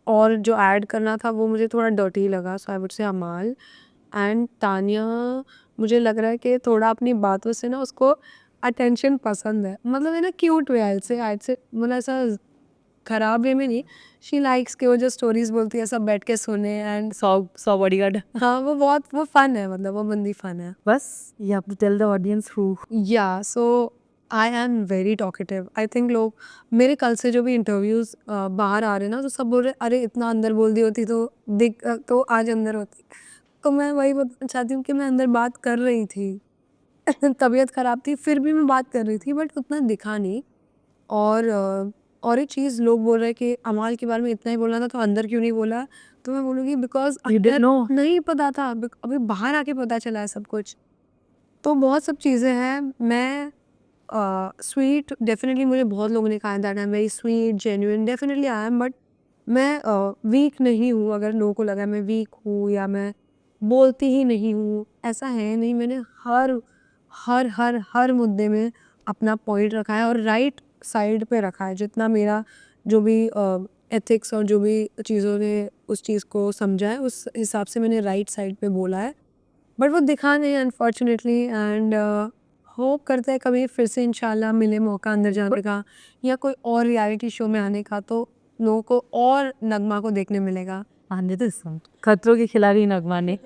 और जो ऐड करना था वो मुझे थोड़ा डर्टी लगा। सो आई वुड से अमाल एंड तानिया मुझे लग रहा है कि थोड़ा अपनी बातों से ना उसको अटेंशन पसंद है, मतलब है ना क्यूट वे आई से मतलब ऐसा खराब वे में नहीं, शी लाइक्स के वो जो स्टोरीज बोलती है सब बैठ के सुने एंड 100 बॉडीगार्ड। हाँ वो फन है, मतलब वो बंदी फन है। बस you have to tell the audience who. या so I am very talkative I think लोग मेरे कल से जो भी इंटरव्यूज़ बाहर आ रहे हैं ना तो सब बोल रहे अरे इतना अंदर बोल दी होती तो तो आज अंदर होती, तो मैं वही बताना चाहती हूँ कि मैं अंदर बात कर रही थी तबीयत ख़राब थी, फिर भी मैं बात कर रही थी बट उतना दिखा नहीं। और एक चीज़ लोग बोल रहे हैं कि अमाल के बारे में इतना ही बोलना था तो अंदर क्यों नहीं बोला? तो मैं बोलूँगी बिकॉज़ You didn't अंदर know? नहीं पता था, अभी बाहर आके पता चला है सब कुछ। तो बहुत सब चीज़ें हैं। मैं स्वीट डेफ़िनेटली, मुझे बहुत लोगों ने कहा that I am very sweet, genuine, definitely I am, but मैं वीक नहीं हूँ। अगर लोगों को लगा मैं वीक हूँ या मैं बोलती ही नहीं हूँ, ऐसा है नहीं। मैंने हर हर हर हर मुद्दे में अपना पॉइंट रखा है और राइट साइड पे रखा है। जितना मेरा जो भी एथिक्स और जो भी चीज़ों ने उस चीज़ को समझा है, उस हिसाब से मैंने राइट साइड पे बोला है। बट वो दिखा नहीं अनफॉर्चुनेटली, एंड होप करते हैं कभी फिर से इंशाल्लाह मिले मौका अंदर जाने का या कोई और रियलिटी शो में आने का, तो लोगों को और नगमा को देखने मिलेगा। आने दो सुन, खतरों के खिलाड़ी नगमा ने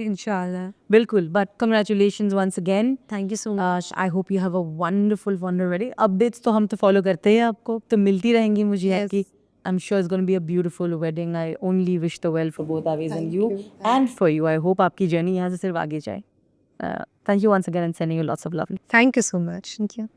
इंशाल्लाह। बिल्कुल, but congratulations once again. Thank you so much. I hope you have a wonderful wedding. Updates तो हम तो फॉलो करते हैं, आपको तो मिलती रहेंगी मुझे Yes. आपकी। I am sure it's gonna be a beautiful wedding. I only wish the well for both Awez and Thank you you. And for you. I hope आपकी जर्नी यहाँ से सिर्फ आगे जाए। Thank you once again and sending you lots of love. Thank you so much. Thank you.